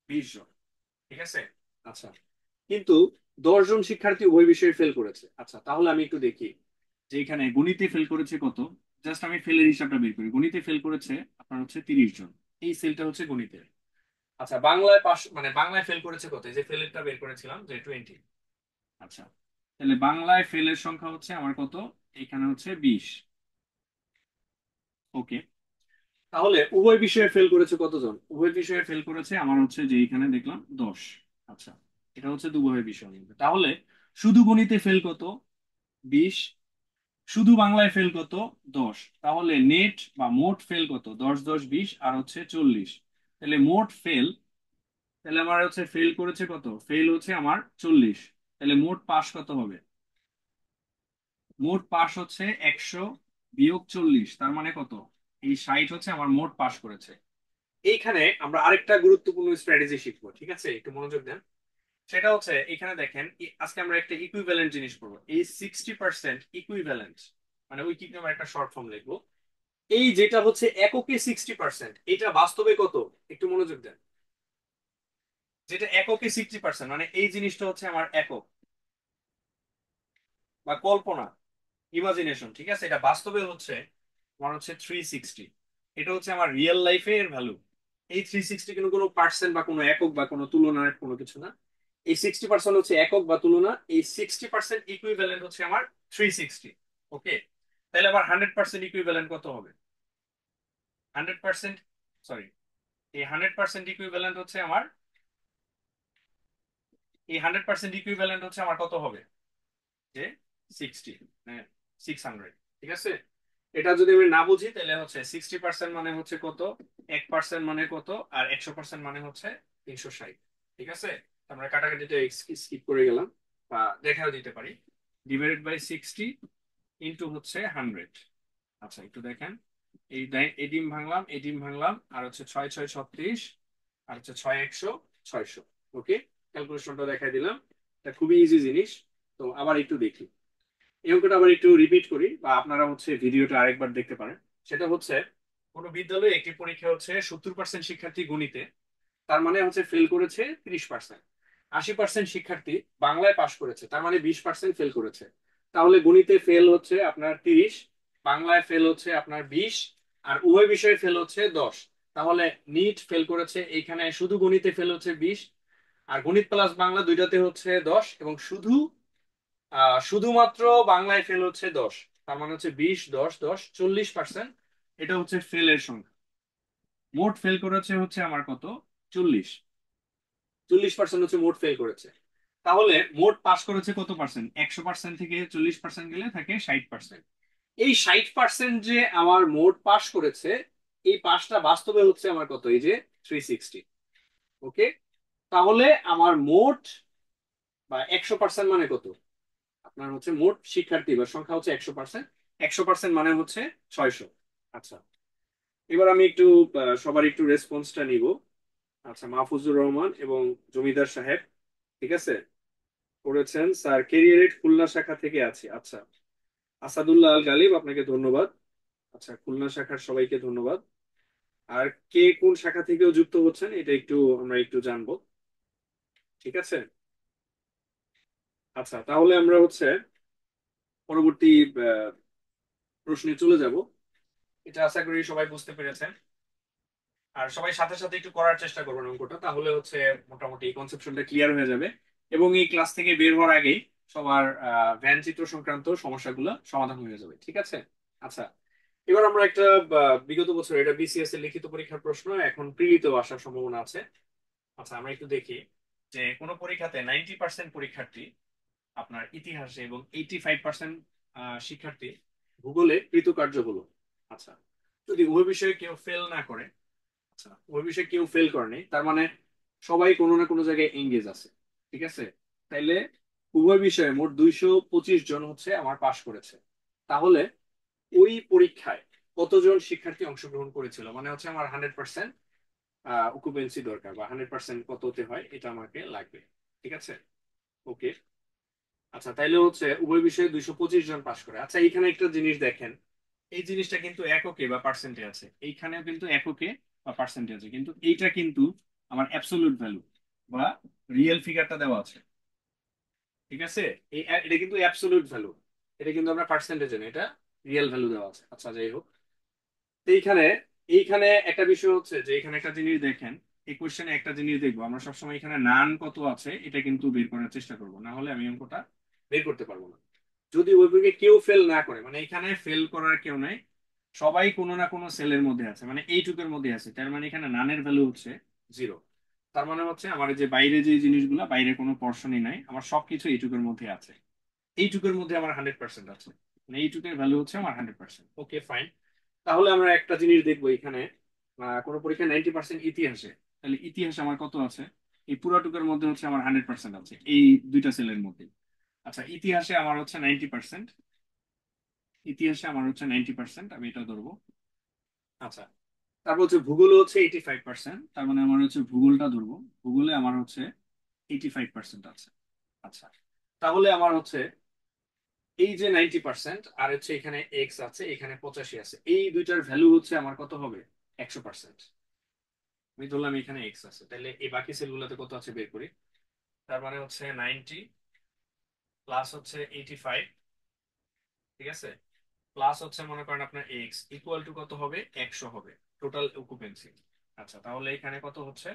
20 জন। ঠিক আছে। আচ্ছা, কিন্তু 10 জন শিক্ষার্থী উভয় বিষয়ে ফেল করেছে। আচ্ছা, তাহলে আমি একটু দেখি যে এখানে গণিতে ফেল করেছে কত। জাস্ট আমি ফেলের হিসাবটা বের করি। গণিতে ফেল করেছে আপনার হচ্ছে 30 জন, এই সেলটা হচ্ছে গণিতে। আচ্ছা, বাংলায় পাস মানে বাংলায় ফেল করেছে কত? এই যে ফেলেরটা বের করেছিলাম যে 20। আচ্ছা, তাহলে বাংলায় ফেলের সংখ্যা হচ্ছে আমার কত? এখানে হচ্ছে 20। ওকে, তাহলে উভয় বিষয়ে ফেল করেছে কতজন? উভয় বিষয়ে ফেল করেছে আমার হচ্ছে যে এখানে দেখলাম 10। আচ্ছা, এটা হচ্ছে উভয় বিষয় মধ্যে। তাহলে শুধু গণিতে ফেল কত? 20। শুধু বাংলায় ফেল কত? 10। তাহলে নেট বা মোট ফেল কত? 10 10 20 আর হচ্ছে 40। তাহলে মোট ফেল, তাহলে আমার হচ্ছে ফেল করেছে কত? ফেল হচ্ছে আমার 40। তাহলে মোট পাস কত হবে? মোট পাস হচ্ছে 100 বিয়োগ 40, তার মানে কত? এই 60 হচ্ছে আমার মোট পাস করেছে। এইখানে আমরা আরেকটা গুরুত্বপূর্ণ স্ট্র্যাটেজি শিখবো, ঠিক আছে, একটু মনোযোগ দেন। সেটা হচ্ছে এখানে দেখেন, আজকে আমরা একটা ইকুইভ্যালেন্ট জিনিস করবো। এই 60% ইকুইভ্যালেন্ট মানে ওই কি আমরা একটা শর্ট ফর্ম লিখবো। এই যেটা হচ্ছে এককে 60%, এটা বাস্তবে কত? একটু মনোযোগ দেন। যেটা এককে 60% মানে এই জিনিসটা হচ্ছে আমার একক বা কল্পনা, ইমাজিনেশন, ঠিক আছে। এটা বাস্তবে হচ্ছে আমার হচ্ছে 360। এটা হচ্ছে আমার রিয়েল লাইফে এর ভ্যালু। এই 360 কিন্তু কোনো পার্সেন্ট বা কোনো একক বা কোনো তুলনার কোনো কিছু না। এই 60% হচ্ছে একক বা তুলনা। এই 60% ইকুইভ্যালেন্ট হচ্ছে আমার 360। ওকে, তাহলে আমার 100% ইকুইভ্যালেন্ট কত হবে? 100%, সরি, এই 100% ইকুইভ্যালেন্ট হচ্ছে আমার, এই 100% ইকুইভ্যালেন্ট হচ্ছে আমার কত হবে? যে 60, মানে 600। ঠিক আছে। এটা যদি আমি না বুঝি তাহলে হচ্ছে 60% মানে হচ্ছে কত, 1% মানে কত, আর 100% মানে হচ্ছে 360। ঠিক আছে। আমরা কাটাকাটিটা স্কিপ করে গেলাম বা দেখাও দিতে পারি। ডিভাইডেড বাই 60 ইন্টু হচ্ছে 100। আচ্ছা, একটু দেখেন। এই ডিম ভাঙলাম, এই ডিম ভাঙলাম, আর হচ্ছে 6 6 36, আর হচ্ছে 6 100 600। ওকে, ক্যালকুলেশনটা দেখাই দিলাম। এটা খুবই ইজি জিনিস। তো আবার একটু দেখি এই অঙ্কটা, আবার একটু রিপিট করি বা আপনারা হচ্ছে ভিডিওটা আরেকবার দেখতে পারেন। সেটা হচ্ছে কোনো বিদ্যালয়ে একটি পরীক্ষা হচ্ছে 70% শিক্ষার্থী গণিতে, তার মানে হচ্ছে ফেল করেছে 30%। 80% শিক্ষার্থী বাংলায় পাশ করেছে, তার মানে 20% ফেল করেছে। তাহলে গণিতে ফেল হচ্ছে আপনার 30, বাংলায় ফেল হচ্ছে আপনার 20, আর উভয় বিষয়ে ফেল হচ্ছে 10। তাহলে নিট ফেল করেছে এইখানে, শুধু গণিতে ফেল হচ্ছে 20, আর গণিত প্লাস বাংলা দুইটাতে হচ্ছে 10, এবং শুধুমাত্র বাংলায় ফেল হচ্ছে 10। তার মানে হচ্ছে 20, 10, 10, 40%। এটা হচ্ছে ফেলের সংখ্যা। মোট ফেল করেছে হচ্ছে আমার কত, 40। 40% হচ্ছে মোট ফেল করেছে। তাহলে মোট পাস করেছে কত পার্সেন্ট? 100% থেকে 40% গেলে থাকে 60%। এই 60% যে আমার মোট পাস করেছে, এই পাসটা বাস্তবে হচ্ছে আমার কত, এই যে 360। ওকে, তাহলে আমার মোট বা 100% মানে কত? আপনার হচ্ছে মোট শিক্ষার্থী বা সংখ্যা হচ্ছে 100%। 100% মানে হচ্ছে 600। আচ্ছা, এবার আমি একটু সবার একটু রেসপন্সটা নিব। আচ্ছা, মাহফুজুর রহমান এবং জমিদার সাহেব, ঠিক আছে, করেছেন স্যার ক্যারিয়ারের খুলনা শাখা থেকে আছি। আচ্ছা, আসাদুল্লাহ আল গালিব, আপনাকে ধন্যবাদ। আচ্ছা, খুলনা শাখার সবাইকে ধন্যবাদ। আর কে কোন শাখা থেকেও যুক্ত হচ্ছেন এটা একটু আমরা একটু জানবো, ঠিক আছে। আচ্ছা, তাহলে আমরা হচ্ছে পরবর্তী আহ, প্রশ্নে চলে যাব। এটা আশা করি সবাই বুঝতে পেরেছেন। আর সবাই সাথে সাথে একটু করার চেষ্টা করবেন অঙ্কটা, তাহলে হচ্ছে মোটামুটি কনসেপশনটা ক্লিয়ার হয়ে যাবে। এবং এই ক্লাস থেকে বের হওয়ার আগেই সবার ভ্যান চিত্র সংক্রান্ত সমস্যাগুলো সমাধান হয়ে যাবে, ঠিক আছে। আচ্ছা, এবার আমরা একটা বিগত বছর এটা বিসিএস এর লিখিত পরীক্ষার প্রশ্ন, এখন প্রিলিতে আসার সম্ভাবনা আছে। আচ্ছা, আমরা একটু দেখি যে কোন পরীক্ষাতে 90% পরীক্ষার্থী আপনার ইতিহাসে এবং 85% শিক্ষার্থী ভূগোলে কৃতকার্য হলো। আচ্ছা, যদি উভয় বিষয়ে কেউ ফেল না করে, আচ্ছা ওই বিষয়ে কেউ ফেল করেনি, তার মানে সবাই কোনো না কোনো জায়গায় এঙ্গেজ আছে, ঠিক আছে। তাইলে উভয় বিষয়ে মোট 225 জন হচ্ছে আমার পাশ করেছে। তাহলে ওই পরীক্ষায় কতজন শিক্ষার্থী অংশগ্রহণ করেছিল, মানে হচ্ছে আমার 100% অকুপেন্সি দরকার, বা 100% কততে হয় এটা আমাকে লাগবে, ঠিক আছে। ওকে, আচ্ছা, তাইলে হচ্ছে উভয় বিষয়ে 225 জন পাশ করে। আচ্ছা, এখানে একটা জিনিস দেখেন, এই জিনিসটা কিন্তু এককে বা পার্সেন্টে আছে, এইখানেও কিন্তু এককে বা পার্সেন্টে আছে, কিন্তু এইটা কিন্তু আমার অ্যাবসলিউট ভ্যালু বা রিয়েল ফিগারটা দেওয়া আছে, ঠিক আছে। এটা কিন্তু অ্যাবসলিউট ভ্যালু, এটা কিন্তু আমরা পার্সেন্টেজে না, এটা রিয়েল ভ্যালু দেওয়া আছে। আচ্ছা, যাই হোক, তো এইখানে এইখানে একটা বিষয় হচ্ছে যে এখানে একটা জিনিস দেখেন, এই কোশ্চেনে একটা জিনিস দেখবো, আমরা সবসময় এখানে নান কত আছে এটা কিন্তু বের করার চেষ্টা করব, না হলে আমি অঙ্কটা বের করতে পারবো না। যদি ওই বইকে কেউ ফেল না করে, মানে এখানে ফেল করার কেউ নাই, সবাই কোনো না কোনো সেলের মধ্যে আছে, মানে এইটুকের মধ্যে আছে, তার মানে এখানে নানের ভ্যালু হচ্ছে 0। তার মানে হচ্ছে আমার এই যে বাইরে যে জিনিসগুলো, বাইরে কোনো পোর্শনই নাই, আমার সবকিছু এইটুকের মধ্যে আছে। এইটুকের মধ্যে আমার 100% আছে, মানে এইটুকের ভ্যালু হচ্ছে আমার 100%। ওকে, ফাইন। তাহলে আমরা একটা জিনিস দেখবো এখানে, কোনো পরীক্ষা 90% ইতিহাসে, তাহলে ইতিহাসে আমার কত আছে? এই পুরাটুকের মধ্যে হচ্ছে আমার 100% আছে, এই দুইটা সেলের মধ্যে। আচ্ছা, ইতিহাসে আমার হচ্ছে 90%, ইতিহাসে আমার হচ্ছে 90%, আমি এটা ধরবো। আচ্ছা, তারপর হচ্ছে ভূগোলে হচ্ছে 85%, তার মানে আমার হচ্ছে ভূগোলটা ধরবো। ভূগোলে আমার হচ্ছে 85% আছে। আচ্ছা, তাহলে আমার হচ্ছে এই যে 90% আর হচ্ছে এখানে এক্স আছে, এখানে 85 আছে, এই দুইটার ভ্যালু হচ্ছে আমার কত হবে? 100%। আমি ধরলাম এখানে এক্স আছে, তাহলে এই বাকি সেলগুলোতে কত আছে বের করি। তার মানে হচ্ছে 90 প্লাস হচ্ছে 85, ঠিক আছে, প্লাস হচ্ছে মনে করেন আপনার এক্স ইকুয়াল টু কত হবে? 100 হবে টোটাল অকুপেন্সি। আচ্ছা, তাহলে এখানে কত হচ্ছে?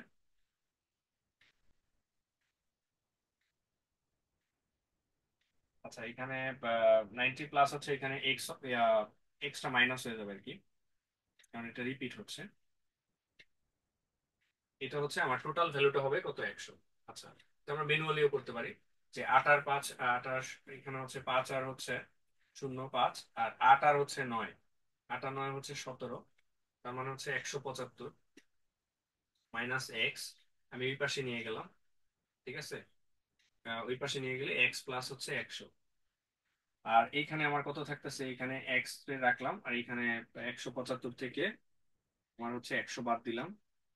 আচ্ছা, এখানে 90 প্লাস হচ্ছে এখানে এক্স, এক্সটা মাইনাস হয়ে যাবে আর কি, কারণ এটা রিপিট হচ্ছে। এটা হচ্ছে আমার টোটাল ভ্যালুটা হবে কত? 100। আচ্ছা, তো আমরা ম্যানুয়ালিও করতে পারি, যে 8 আর 5, 8 আর এখানে হচ্ছে 5 আর হচ্ছে 0, 5 আর 8 আর হচ্ছে 9, 8 আর 9 হচ্ছে 17, তার মানে হচ্ছে 175 মাইনাস এক্স। আমি ওই পাশে নিয়ে গেলাম, ঠিক আছে, ওই পাশে নিয়ে গেলে এক্স প্লাস হচ্ছে 100। আর এইখানে আমার কত থাকতেছে? এখানে এক্স রাখলাম, আর এখানে 175 থেকে আমার হচ্ছে 100 বাদ দিলাম,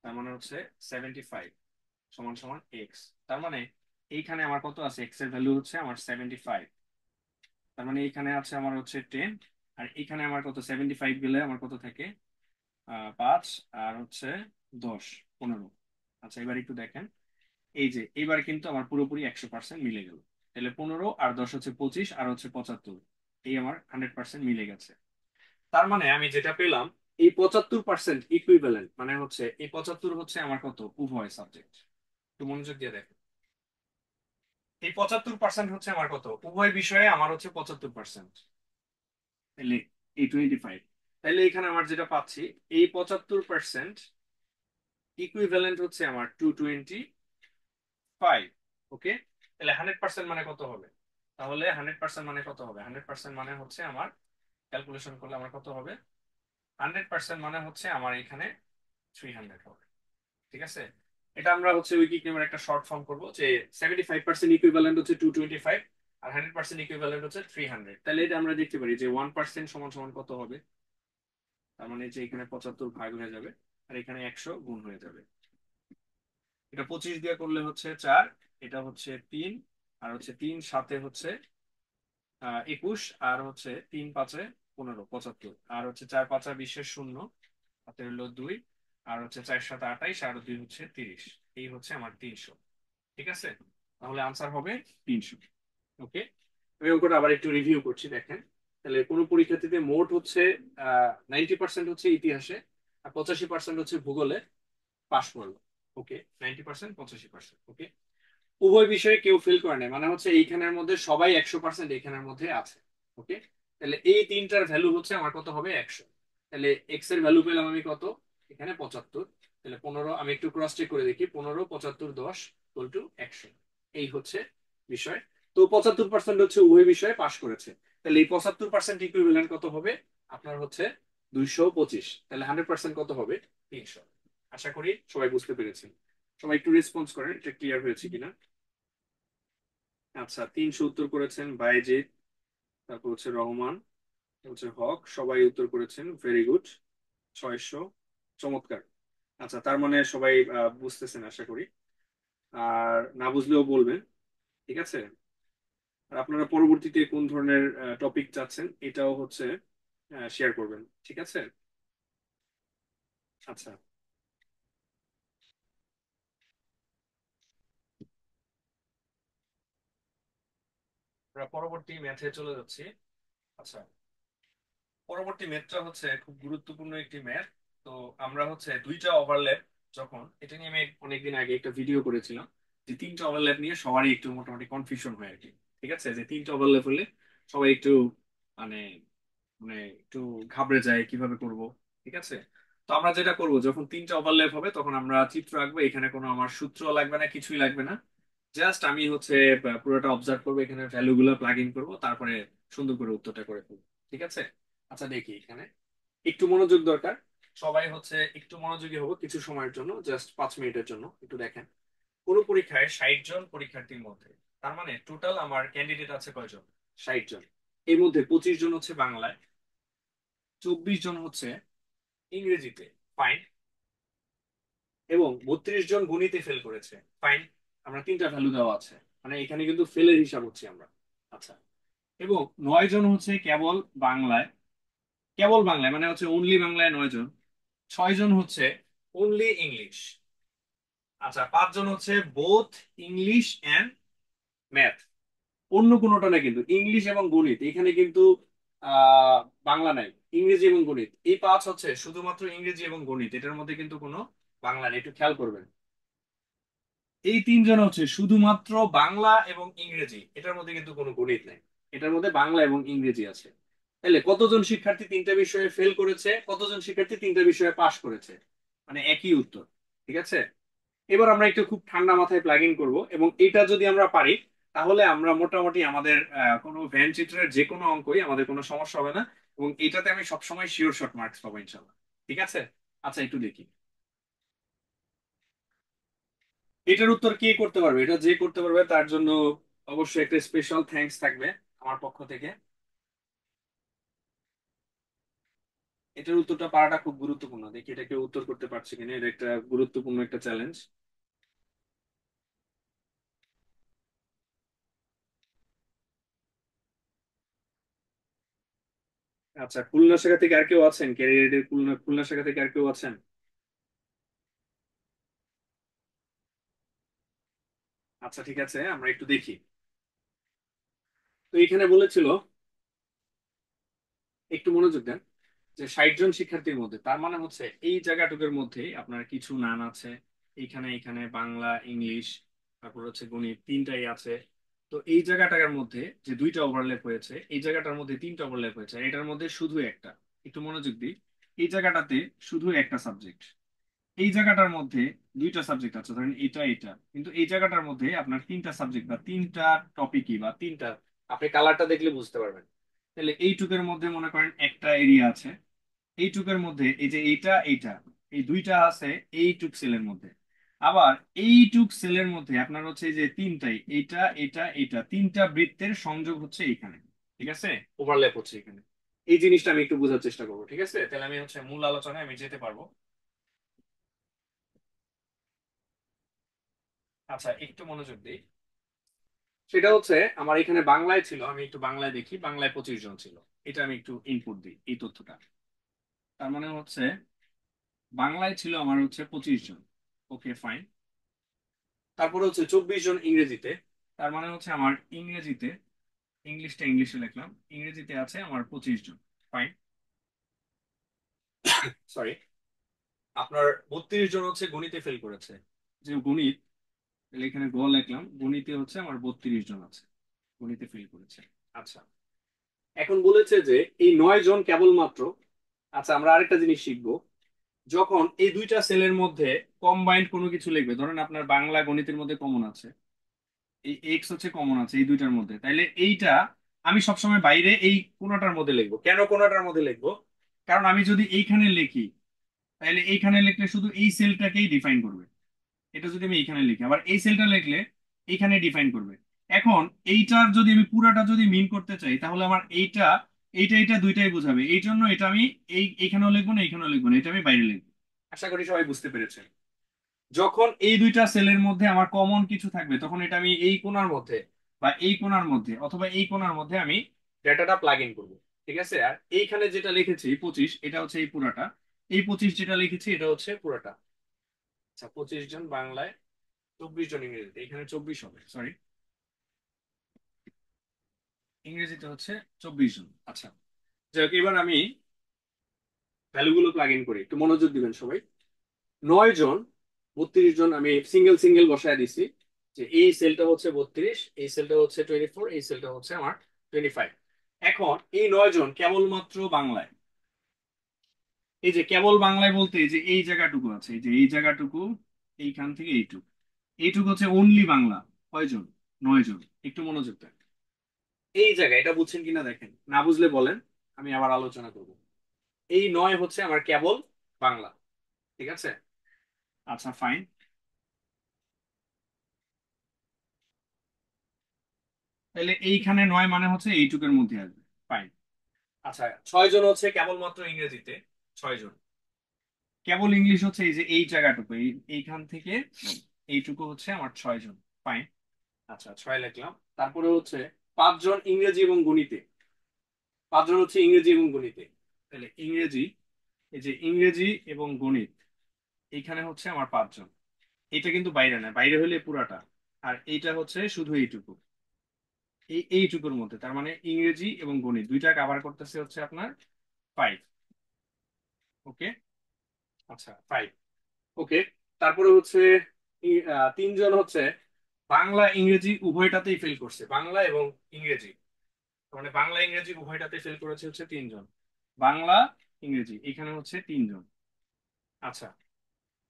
তার মানে হচ্ছে 75 সমান সমান এক্স। তার মানে এইখানে আমার কত আছে? এক্স এর ভ্যালু হচ্ছে আমার 75, তার মানে এইখানে আছে আমার হচ্ছে 10, আর এখানে আমার কত? 75 গেলে আমার কত থাকে? 5 আর হচ্ছে 10, 15। আচ্ছা, এবার একটু দেখেন, এই যে এবার কিন্তু আমার পুরোপুরি 100% মিলে গেল। তাহলে 15 আর 10 হচ্ছে 25, আর হচ্ছে 75, এই আমার 100% মিলে গেছে। তার মানে আমি যেটা পেলাম, এই 75% ইকুইভ্যালেন্ট মানে হচ্ছে এই 75 হচ্ছে আমার কত উভয় সাবজেক্ট। একটু মনোযোগ দিয়ে দেখো, এই 75% হচ্ছে আমার কত উভয় বিষয়ে আমার হচ্ছে 75%। তাহলে এই 25, তাহলে এখানে আমার যেটা পাচ্ছি এই 75% ইকুইভ্যালেন্ট হচ্ছে আমার 225। ওকে, তাহলে 100% মানে কত হবে? তাহলে 100% মানে কত হবে? 100% মানে হচ্ছে আমার ক্যালকুলেশন করলে আমার কত হবে? 100% মানে হচ্ছে আমার এখানে 300 হবে। ঠিক আছে, এটা আমরা হচ্ছে উইকিপিডিয়ার একটা শর্ট ফর্ম করবো যে 75% ইকুইভ্যালেন্ট হচ্ছে 225 আর 100% ইকুইভ্যালেন্ট হচ্ছে 300। তাহলে এটা আমরা দেখতে পারি যে 1% সমান সমান কত হবে? তার মানে যে এখানে 75 ভাগ হয়ে যাবে আর এখানে 100 গুণ হয়ে যাবে। এটা 25 দিয়ে করলে হচ্ছে 4, এটা হচ্ছে 3, আর হচ্ছে 3 সাথে হচ্ছে 21, আর হচ্ছে 3 5 15 75, আর হচ্ছে 4 5 20 শূন্য, হাতে হলো 2, আর হচ্ছে 4 7 28, আর 2 হচ্ছে 30। এই হচ্ছে আমার 300। ঠিক আছে, তাহলে আনসার হবে 300। ওকে, আমি অঙ্কটা আবার একটু রিভিউ করছি, দেখেন। তাহলে কোনো পরীক্ষার্থীতে মোট হচ্ছে 90% হচ্ছে ইতিহাসে আর 85% হচ্ছে ভূগোলে পাশ করলো। ওকে, 90% 85%। ওকে, উভয় বিষয়ে কেউ ফেল করে নাই, মানে হচ্ছে এইখানের মধ্যে সবাই 100% এইখানের মধ্যে আছে। ওকে, তাহলে এই তিনটার ভ্যালু হচ্ছে আমার কত হবে? 100। তাহলে এক্স এর ভ্যালু পেলাম আমি কত? এখানে 75। তাহলে 15, আমি একটু ক্রস চেক করে দেখি, 15 75 10 ইকুয়াল টু 100। এই হচ্ছে বিষয়। তো 75% হচ্ছে উভয় বিষয়ে পাশ করেছে। তাহলে এই 75% ইকুইভ্যালেন্ট কত হবে? আপনার হচ্ছে 225। তাহলে 100% কত হবে? 300। আশা করি সবাই বুঝতে পেরেছেন। সবাই একটু রেসপন্স করেন, এটা ক্লিয়ার হয়েছে কিনা। আচ্ছা, 300 উত্তর করেছেন বাইজিৎ, তারপর হচ্ছে রহমান, হচ্ছে হক, সবাই উত্তর করেছেন, ভেরি গুড। 600, চমৎকার। আচ্ছা, তার মানে সবাই বুঝতেছেন আশা করি। আর না বুঝলেও বলবেন, ঠিক আছে। আর আপনারা পরবর্তীতে কোন ধরনের টপিক চাচ্ছেন এটাও হচ্ছে শেয়ার করবেন, ঠিক আছে। আচ্ছা, আমরা পরবর্তী ম্যাথে চলে যাচ্ছি। আচ্ছা, পরবর্তী ম্যাথটা হচ্ছে খুব গুরুত্বপূর্ণ একটি ম্যাথ। তো আমরা হচ্ছে দুইটা ওভারল্যাপ, যখন এটা নিয়ে আমি অনেকদিন আগে একটা ভিডিও করেছিলাম যে তিনটা ওভারল্যাপ নিয়ে সবারই একটু মোটামুটি কনফিউশন হয় আর কি। ঠিক আছে, যে তিনটা ওভারল্যাপ হলে সবাই একটু মানে মানে একটু ঘাবড়ে যায় কিভাবে করব। ঠিক আছে, তো আমরা যেটা করব, যখন তিনটা ওভারল্যাপ হবে তখন আমরা চিত্র আঁকবো, এখানে কোনো আমার সূত্র লাগবে না, কিছুই লাগবে না। জাস্ট আমি হচ্ছে পুরোটা অবজার্ভ করবো, এখানে ভ্যালু গুলো প্লাগ ইন করবো, তারপরে সুন্দর করে উত্তরটা করে ফেলবো। ঠিক আছে, আচ্ছা দেখি এখানে একটু মনোযোগ দরকার। সবাই হচ্ছে একটু মনোযোগী হবো কিছু সময়ের জন্য, জাস্ট 5 মিনিটের জন্য। একটু দেখেন, পুরো পরীক্ষায় 60 জন পরীক্ষার্থীর মধ্যে, তার মানে টোটাল আমার ক্যান্ডিডেট আছে কয়জন? 60 জন। এর মধ্যে 25 জন হচ্ছে বাংলায়, 24 জন হচ্ছে ইংরেজিতে, ফাইন, এবং 32 জন গণিতে ফেল করেছে, ফাইন। আমরা তিনটা ভ্যালু দেওয়া আছে, মানে এখানে কিন্তু ফেলের হিসাব হচ্ছে আমরা। আচ্ছা, এবং 9 জন হচ্ছে কেবল বাংলায়, কেবল বাংলায় মানে হচ্ছে অনলি বাংলায় 9 জন। 6 জন হচ্ছে অনলি ইংলিশ। আচ্ছা, 5 জন হচ্ছে বোথ ইংলিশ অ্যান্ড ম্যাথ, অন্য কোনোটা না, কিন্তু ইংলিশ এবং গণিত এখানে কিন্তু আহ বাংলা নাই। ইংরেজি এবং গণিত, এই 5 হচ্ছে শুধুমাত্র ইংরেজি এবং গণিত, এটার মধ্যে কিন্তু কোনো বাংলা নেই, একটু খেয়াল করবেন। এই 3 জন হচ্ছে শুধুমাত্র বাংলা এবং ইংরেজি, এটার মধ্যে কিন্তু কোনো গণিত নেই, এটার মধ্যে বাংলা এবং ইংরেজি আছে। তাহলে কতজন শিক্ষার্থী তিনটা বিষয়ে ফেল করেছে, কতজন শিক্ষার্থী তিনটা বিষয়ে পাশ করেছে? মানে একই উত্তর। ঠিক আছে, এবার আমরা একটু খুব ঠান্ডা মাথায় প্লাগ ইন করবো, এবং এটা যদি আমরা পারি তাহলে আমরা মোটামুটি আমাদের কোনো ভ্যান চিত্রের যে কোনো অঙ্কই আমাদের কোনো সমস্যা হবে না, এবং এটাতে আমি সবসময় শিওর শর্ট মার্কস পাবো ইনশাল্লাহ। ঠিক আছে, আচ্ছা একটু দেখি এটার উত্তর কে করতে পারবে। এটা যে করতে পারবে তার জন্য অবশ্যই একটা স্পেশাল থ্যাঙ্কস থাকবে আমার পক্ষ থেকে। এটার উত্তরটা পারাটা খুব গুরুত্বপূর্ণ, দেখি এটা কেউ উত্তর করতে পারছে কিনা, এটা একটা গুরুত্বপূর্ণ একটা চ্যালেঞ্জ। আচ্ছা, খুলনা শাখা থেকে আর কেউ আছেন? ক্যারিয়ারের খুলনা খুলনা শাখা থেকে আর কেউ আছেন? আচ্ছা ঠিক আছে, আমরা একটু দেখি। তো এখানে বলেছিল, একটু মনোযোগ দেন, যে 60 জন শিক্ষার্থীর মধ্যে, তার মানে হচ্ছে এই জায়গাটুকুর মধ্যে আপনার কিছু নাম আছে, এইখানে এখানে বাংলা ইংলিশ তারপর হচ্ছে গণিত তিনটাই আছে। তো এই জায়গাটার মধ্যে যে দুইটা ওভারল্যাপ হয়েছে, এই জায়গাটার মধ্যে তিনটা ওভারল্যাপ হয়েছে, আর এটার মধ্যে শুধু একটা। একটু মনোযোগ দিই, এই জায়গাটাতে শুধু একটা সাবজেক্ট, এই জায়গাটার মধ্যে দুইটা সাবজেক্ট আছে, ধরেন এটা এটা, কিন্তু এই জায়গাটার মধ্যে আপনার তিনটা সাবজেক্ট বা তিনটা টপিকই বা তিনটা, আপনি কালারটা দেখলে বুঝতে পারবেন। তাহলে এইটুকের মধ্যে মনে করেন একটা এরিয়া আছে, এইটুকের মধ্যে এই যে এইটা এইটা, এই দুইটা আছে এইটুক সেলের মধ্যে। আবার এইটুক সেলের মধ্যে আপনার হচ্ছে এই যে তিনটাই, এইটা এটা এটা, তিনটা বৃত্তের সংযোগ হচ্ছে এইখানে, ঠিক আছে, ওভারল্যাপ হচ্ছে এখানে। এই জিনিসটা আমি একটু বোঝার চেষ্টা করবো, ঠিক আছে, তাহলে আমি হচ্ছে মূল আলোচনায় আমি যেতে পারবো। আচ্ছা, একটু মনোযোগ দিই। সেটা হচ্ছে আমার এখানে বাংলায় ছিল, আমি একটু বাংলায় দেখি, বাংলায় 25 জন ছিল। এটা আমি একটু ইনপুট দিই এই তথ্যটা। তার মানে হচ্ছে বাংলায় ছিল আমার হচ্ছে 25 জন। Okay fine. তারপরে হচ্ছে 24 জন ইংরেজিতে। তার মানে হচ্ছে আমার ইংরেজিতে, ইংলিশটা ইংলিশে লিখলাম, ইংরেজিতে আছে আমার 25 জন। ফাইন। সরি। আপনার 32 জন হচ্ছে গণিতে ফেল করেছে। যে গণিত, তাহলে এখানে গ লিখলাম, গণিতে হচ্ছে আমার 32 জন আছে, গণিতে ফেল করেছে। আচ্ছা, এখন বলেছে যে এই 9 জন কেবলমাত্র। আচ্ছা, আমরা আরেকটা জিনিস শিখবো, যখন এই দুইটা সেলের মধ্যে কম্বাইন্ড কোনো কিছু লিখবে, ধরেন আপনার বাংলা গণিতের মধ্যে কমন আছে, এই এক্স হচ্ছে কমন আছে এই দুইটার মধ্যে, তাইলে এইটা আমি সবসময় বাইরে এই কোনাটার মধ্যে লিখবো। কেন কোনাটার মধ্যে লিখবো? কারণ আমি যদি এইখানে লিখি, তাহলে এইখানে লিখলে শুধু এই সেলটাকেই ডিফাইন করবে। এটা যদি আমি এইখানে লিখি, আবার এই সেলটা লিখলে এইখানে ডিফাইন করবে। এখন এইটার যদি আমি পুরাটা যদি মিন করতে চাই, তাহলে আমার এইটা এইটা এইটা দুইটাই বোঝাবে, এই জন্য এটা আমি এইখানেও লিখবো না, এইখানেও লিখবো না, এটা আমি বাইরে লিখবো। আশা করি সবাই বুঝতে পেরেছেন। যখন এই দুইটা সেলের মধ্যে আমার কমন কিছু থাকবে, তখন এটা আমি এই কোণার মধ্যে বা এই কোণার মধ্যে অথবা এই কোণার মধ্যে আমি ডেটাটা প্লাগ ইন করবো। ঠিক আছে, আর এইখানে যেটা লিখেছি 25, এটা হচ্ছে এই পুরাটা, এই 25 যেটা লিখেছি এটা হচ্ছে পুরাটা। আচ্ছা, 25 জন বাংলায়, 24 জন ইংরেজিতে, এখানে 24 হবে, সরি, ইংরেজিতে হচ্ছে 24 জন। আচ্ছা, যাই হোক, এবার আমি ভ্যালুগুলো প্লাগ ইন করি, একটু মনোযোগ দিবেন সবাই। 9 জন, 32 জন আমি সিঙ্গেল সিঙ্গেল বসায় দিছি, যে এই সেলটা হচ্ছে 32, এই সেলটা হচ্ছে 24, এই সেলটা হচ্ছে আমার 25। এখন এই 9 জন কেবলমাত্র বাংলায়, এই যে কেবল বাংলায় বলতে এই যে এই জায়গাটুকু আছে, এই যে এই জায়গাটুকু, এইখান থেকে এইটুকু, এইটুকু হচ্ছে অনলি বাংলা। কয়জন? 9 জন। একটু মনোযোগ দেন এই জায়গায়, এটা বুঝছেন কিনা দেখেন, না বুঝলে বলেন, আমি আবার আলোচনা করব। এই 9 হচ্ছে আমার কেবল বাংলা, ঠিক আছে। আচ্ছা ফাইন। তাহলে এইখানে 9 মানে হচ্ছে এইটুকের মধ্যে আসবে। ফাইন। আচ্ছা, 6 জন হচ্ছে কেবলমাত্র ইংরেজিতে, 6 জন। কেবল ইংলিশ হচ্ছে এই যে এই জায়গাটুকু, এইখান থেকে এইটুকু হচ্ছে আমার 6 জন। ফাইন। আচ্ছা, 6 লিখলাম। তারপরে হচ্ছে 5 জন ইংরেজি এবং গণিতে, 5 জন হচ্ছে ইংরেজি এবং গণিতে। তাহলে ইংরেজি, এই যে ইংরেজি এবং গণিত, এইখানে হচ্ছে আমার 5 জন। এটা কিন্তু বাইরে না, বাইরে হলে পুরাটা, আর এইটা হচ্ছে শুধু এইটুকু, এইটুকুর মধ্যে, তার মানে ইংরেজি এবং গণিত দুইটা কভার করতেছে হচ্ছে আপনার 5। ওকে। আচ্ছা 5। ওকে। তারপরে হচ্ছে 3 জন হচ্ছে বাংলা ইংরেজি উভয়টাতেই ফেল করছে, বাংলা এবং ইংরেজি, মানে বাংলা ইংরেজি উভয়টাতে ফেল করেছে হচ্ছে 3 জন। বাংলা ইংরেজি এখানে হচ্ছে 3 জন। আচ্ছা,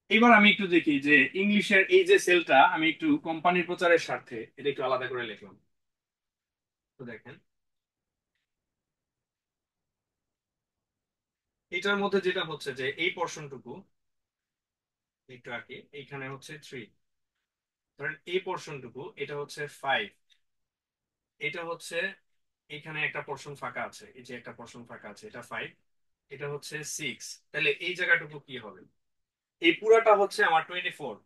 এবার আমি একটু দেখি যে ইংলিশের এই যে সেলটা, আমি একটু কোম্পানির প্রচারের স্বার্থে এটা একটু আলাদা করে লিখলাম। তো দেখেন, এটার মধ্যে যেটা হচ্ছে যে এই পোর্শনটুকু একটু আঁকি, এইখানে হচ্ছে 3, ধরেন এই পোর্শনটুকু এটা হচ্ছে 5, এটা হচ্ছে এখানে একটা পোর্শন ফাঁকা আছে, এই যে একটা পোর্শন ফাঁকা আছে, এটা 5, এটা হচ্ছে 6। তাহলে এই জায়গাটুকু কি হবে? এই পুরাটা হচ্ছে আমার 24,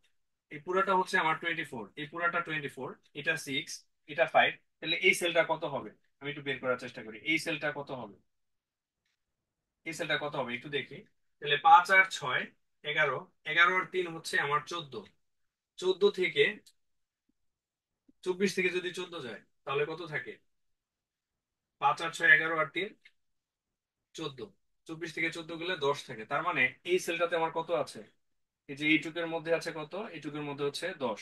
এই পুরাটা হচ্ছে আমার 24, এই পুরাটা 24, এটা 6, এটা 5। তাহলে এই সেলটা কত হবে? আমি একটু বের করার চেষ্টা করি, এই সেলটা কত হবে, এই সেলটা কত হবে একটু দেখি। তাহলে 5 আর 6 11, 11 আর 3 হচ্ছে আমার 14, 14 থেকে 24 থেকে যদি 14 যায় তাহলে কত থাকে? 5 আর 6 11 আর 3 14। 24 থেকে 14 গেলে 10 থাকে, তার মানে এই সেলটাতে আমার কত আছে? এই যে এইটুকের মধ্যে আছে কত, এইটুকের মধ্যে হচ্ছে 10।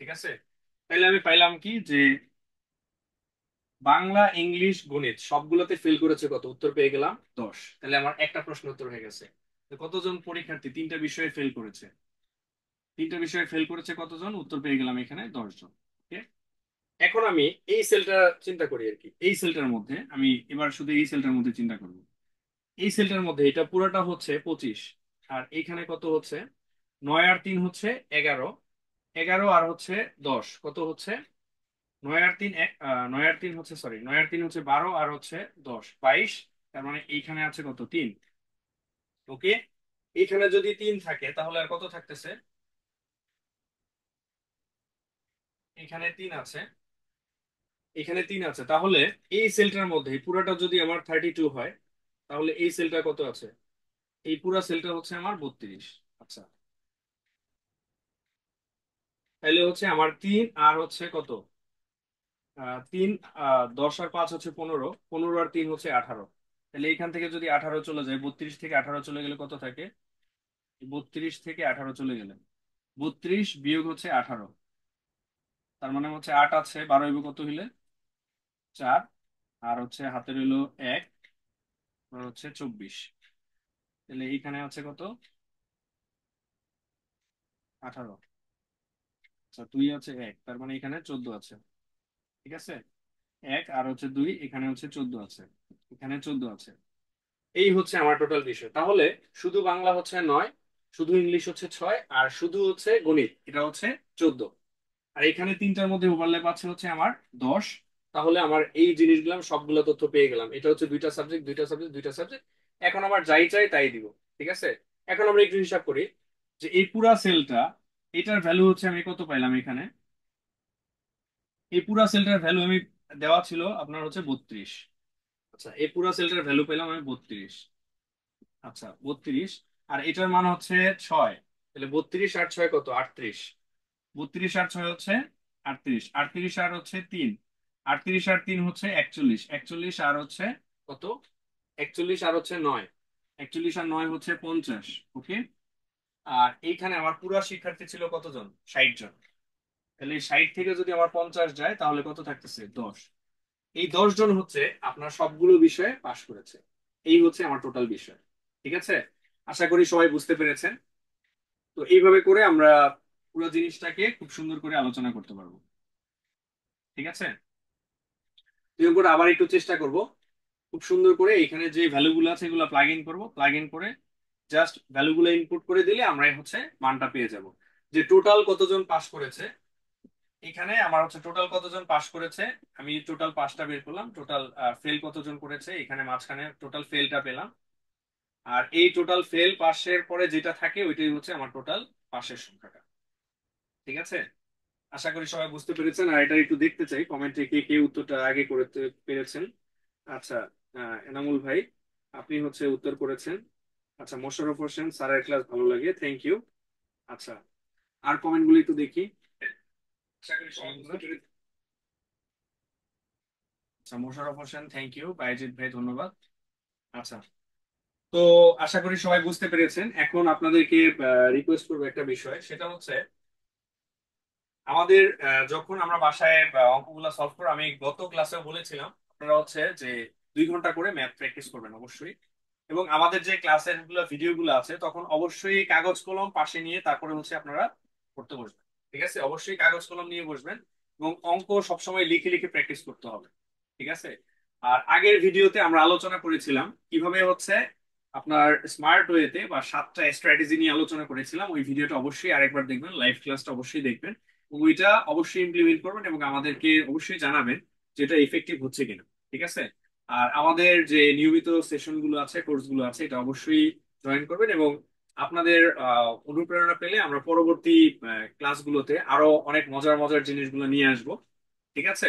ঠিক আছে, তাহলে আমি পাইলাম কি যে বাংলা, ইংলিশ, গণিত সবগুলোতে ফেল করেছে কত, উত্তর পেয়ে গেলাম 10। তাহলে আমার একটা প্রশ্ন উত্তর হয়ে গেছে। তো কতজন পরীক্ষার্থী তিনটা বিষয়ে ফেল করেছে? তিনটা বিষয়ে ফেল করেছে কতজন, উত্তর পেয়ে গেলাম এখানে 10 জন। ওকে, এখন আমি এই সেলটা চিন্তা করি আর কি। এই সেলটার মধ্যে আমি এবার শুধু এই সেলটার মধ্যে চিন্তা করব। এই সেলটার মধ্যে এটা পুরোটা হচ্ছে 25, আর এইখানে কত হচ্ছে, 9 আর 3 হচ্ছে 11, 11 আর হচ্ছে 10 কত হচ্ছে, 9 আর 3 9 আর 3 হচ্ছে, সরি, 9 আর 3 হচ্ছে 12 আর হচ্ছে 10, 22। তার মানে এইখানে আছে কত, 3। ওকে, এইখানে যদি 3 থাকে তাহলে আর কত থাকতেছে, এখানে 3 আছে, এখানে 3 আছে, তাহলে এই সেলটার মধ্যে পুরোটা যদি আমার 32 হয়, তাহলে এই সেলটা কত আছে, এই পুরো সেলটা হচ্ছে আমার 32। আচ্ছা, তাহলে হচ্ছে আমার 3 আর হচ্ছে কত, 3, 10 আর 5 হচ্ছে 15, 15 আর 3 হচ্ছে 18। তাহলে এইখান থেকে যদি 18 চলে যায়, 32 থেকে 18 চলে গেলে কত থাকে, 32 থেকে 18 চলে গেলে 32 বিয়োগ হচ্ছে 18, তার মানে হচ্ছে 8 আছে, 12 হইব কত হইলে, 4, আর হচ্ছে হাতে রইলো 1, আর হচ্ছে 24। তাহলে এইখানে আছে কত, 18। আচ্ছা, 2 আছে 1, তার মানে এখানে 14 আছে। ঠিক আছে, 1 আর হচ্ছে 2, এখানে হচ্ছে 14 আছে, এখানে 14 আছে। এই হচ্ছে আমার টোটাল বিষয়। তাহলে শুধু বাংলা হচ্ছে 9, শুধু ইংলিশ হচ্ছে 6, আর শুধু হচ্ছে গণিত এটা হচ্ছে 14। আর এখানে তিনটার মধ্যে ওভারল্যাপ আছে হচ্ছে আমার 10। তাহলে আমার এই জিনিসগুলো আমি সবগুলো তথ্য পেয়ে গেলাম। এটা হচ্ছে দুইটা সাবজেক্ট, দুইটা সাবজেক্ট, দুইটা সাবজেক্ট। এখন আমার যাই চাই তাই দিব। ঠিক আছে, এখন আমরা একটু হিসাব করি যে এই পুরা সেলটা, এটার ভ্যালু হচ্ছে আমি কত পাইলাম এখানে। এই পুরা সেলটার ভ্যালু আমি দেওয়া ছিল আপনার হচ্ছে 32। আচ্ছা, এই পুরা সেলটার ভ্যালু পেলাম আমি 32। আচ্ছা, 32, আর এটার মান হচ্ছে 6। তাহলে 32 আর 6 কত, 38। 32 আর 6 হচ্ছে 38, 38 আর হচ্ছে 3, 38 আর 3 হচ্ছে 41, 41 আর হচ্ছে কত, 41 আর হচ্ছে 9, 41 আর 9 হচ্ছে 50। ওকে, আর এইখানে আমার পুরা শিক্ষার্থী ছিল কতজন, 60 জন। তাহলে এই 60 থেকে যদি আমার 50 যায় তাহলে কত থাকতেছে, 10। এই 10 জন হচ্ছে আপনার সবগুলো বিষয়ে পাশ করেছে। এই হচ্ছে আমার টোটাল বিষয়। ঠিক আছে, আশা করি সবাই বুঝতে পেরেছেন। তো এইভাবে করে আমরা পুরো জিনিসটাকে খুব সুন্দর করে আলোচনা করতে পারবো। ঠিক আছে, তুই করে আবার একটু চেষ্টা করব, খুব সুন্দর করে এখানে যে ভ্যালুগুলো আছে এগুলো প্লাগ ইন করবো, প্লাগ ইন করে জাস্ট ভ্যালুগুলো ইনপুট করে দিলে আমরা হচ্ছে মানটা পেয়ে যাব। যে টোটাল কতজন পাশ করেছে, এখানে আমার হচ্ছে টোটাল কতজন পাশ করেছে, আমি টোটাল পাসটা বের করলাম, টোটাল ফেল কতজন করেছে এখানে মাঝখানে টোটাল ফেলটা পেলাম। আর এই টোটাল ফেল পাশের পরে যেটা থাকে ওইটাই হচ্ছে আমার টোটাল পাশের সংখ্যাটা। ঠিক আছে, আশা করি সবাই বুঝতে পেরেছেন। আর এটা একটু দেখতে চাই কমেন্টে কে কে উত্তরটা আগে করতে পেরেছেন। আচ্ছা, এনামুল ভাই আপনি হচ্ছে উত্তর করেছেন। আচ্ছা, মোশাররফ হোসেন স্যারের ক্লাস ভালো লাগে, থ্যাংক ইউ। আচ্ছা, আর কমেন্ট গুলো একটু দেখি। আশা করি সবাই বুঝতে পেরেছেন। আচ্ছা, মোশাররফ হোসেন থ্যাংক ইউ, বাইজিৎ ভাই ধন্যবাদ। আচ্ছা, তো আশা করি সবাই বুঝতে পেরেছেন। এখন আপনাদেরকে রিকোয়েস্ট করবো একটা বিষয়, সেটা হচ্ছে আমাদের যখন আমরা বাসায় অঙ্কগুলো সলভ করবো, আমি গত ক্লাসেও বলেছিলাম আপনারা হচ্ছে যে 2 ঘন্টা করে ম্যাথ প্র্যাকটিস করবেন অবশ্যই। এবং আমাদের যে ক্লাসের গুলো ভিডিও গুলো আছে তখন অবশ্যই কাগজ কলম পাশে নিয়ে তারপরে হচ্ছে আপনারা পড়তে বসবেন। ঠিক আছে, অবশ্যই কাগজ কলম নিয়ে বসবেন এবং অঙ্ক সবসময় লিখে লিখে প্র্যাকটিস করতে হবে। ঠিক আছে, আর আগের ভিডিওতে আমরা আলোচনা করেছিলাম কিভাবে হচ্ছে আপনার স্মার্ট ওয়েতে বা 7টা স্ট্র্যাটেজি নিয়ে আলোচনা করেছিলাম। ওই ভিডিওটা অবশ্যই আরেকবার দেখবেন, লাইভ ক্লাসটা অবশ্যই দেখবেন, ওইটা অবশ্যই ইমপ্লিমেন্ট করবেন এবং আমাদেরকে অবশ্যই জানাবেন যেটা ইফেক্টিভ হচ্ছে কিনা। ঠিক আছে, আর আমাদের যে নিয়মিত সেশন গুলো আছে, কোর্স গুলো আছে, এটা অবশ্যই জয়েন করবেন। এবং আপনাদের অনুপ্রেরণা পেলে আমরা পরবর্তী ক্লাসগুলোতে আরো অনেক মজার মজার জিনিসগুলো নিয়ে আসব। ঠিক আছে,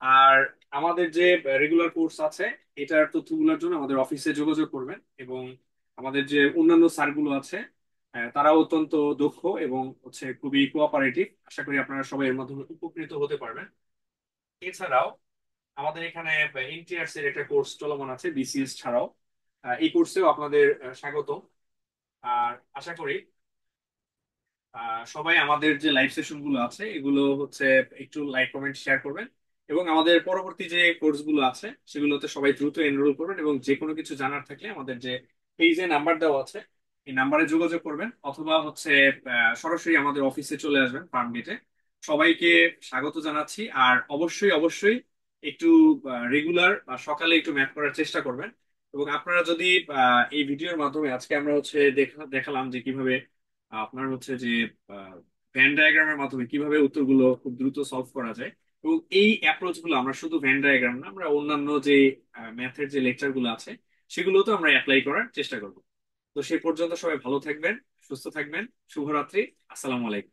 আর আমাদের যে রেগুলার কোর্স আছে এটার তথ্যগুলোর জন্য আমাদের অফিসে যোগাযোগ করবেন। এবং আমাদের যে অন্যান্য স্যারগুলো আছে তারাও অত্যন্ত দক্ষ এবং হচ্ছে খুবই কোঅপারেটিভ। আশা করি আপনারা সবাই এর মাধ্যমে উপকৃত হতে পারবেন। এছাড়াও আমাদের এখানে এনটিআরসি এর একটা কোর্স চলমান আছে বিসিএস ছাড়াও। এই কোর্সেও আপনাদের স্বাগত। আর আশা করি সবাই আমাদের যে লাইভ সেশন গুলো আছে এগুলো হচ্ছে একটু লাইক কমেন্ট শেয়ার করবেন, এবং আমাদের পরবর্তী যে কোর্স গুলো আছে সেগুলোতে সবাই দ্রুত এনরোল করবেন, এবং যে কোনো কিছু জানার থাকলে আমাদের যে পেজে নাম্বার দেওয়া আছে এই নাম্বারে যোগাযোগ করবেন, অথবা হচ্ছে সরাসরি আমাদের অফিসে চলে আসবেন ফার্ম গেটে। সবাইকে স্বাগত জানাচ্ছি। আর অবশ্যই অবশ্যই একটু রেগুলার সকালে একটু ম্যাথ করার চেষ্টা করবেন। এবং আপনারা যদি এই ভিডিওর মাধ্যমে আজকে আমরা হচ্ছে দেখালাম যে কিভাবে আপনার হচ্ছে যে ভ্যান ডায়াগ্রামের মাধ্যমে কিভাবে উত্তরগুলো খুব দ্রুত সলভ করা যায়, এবং এই অ্যাপ্রোচ গুলো আমরা শুধু ভ্যান ডায়াগ্রাম না, আমরা অন্যান্য যে ম্যাথের যে লেকচার গুলো আছে সেগুলোতেও আমরা অ্যাপ্লাই করার চেষ্টা করব। তো সেই পর্যন্ত সবাই ভালো থাকবেন, সুস্থ থাকবেন। শুভরাত্রি। আসসালামু আলাইকুম।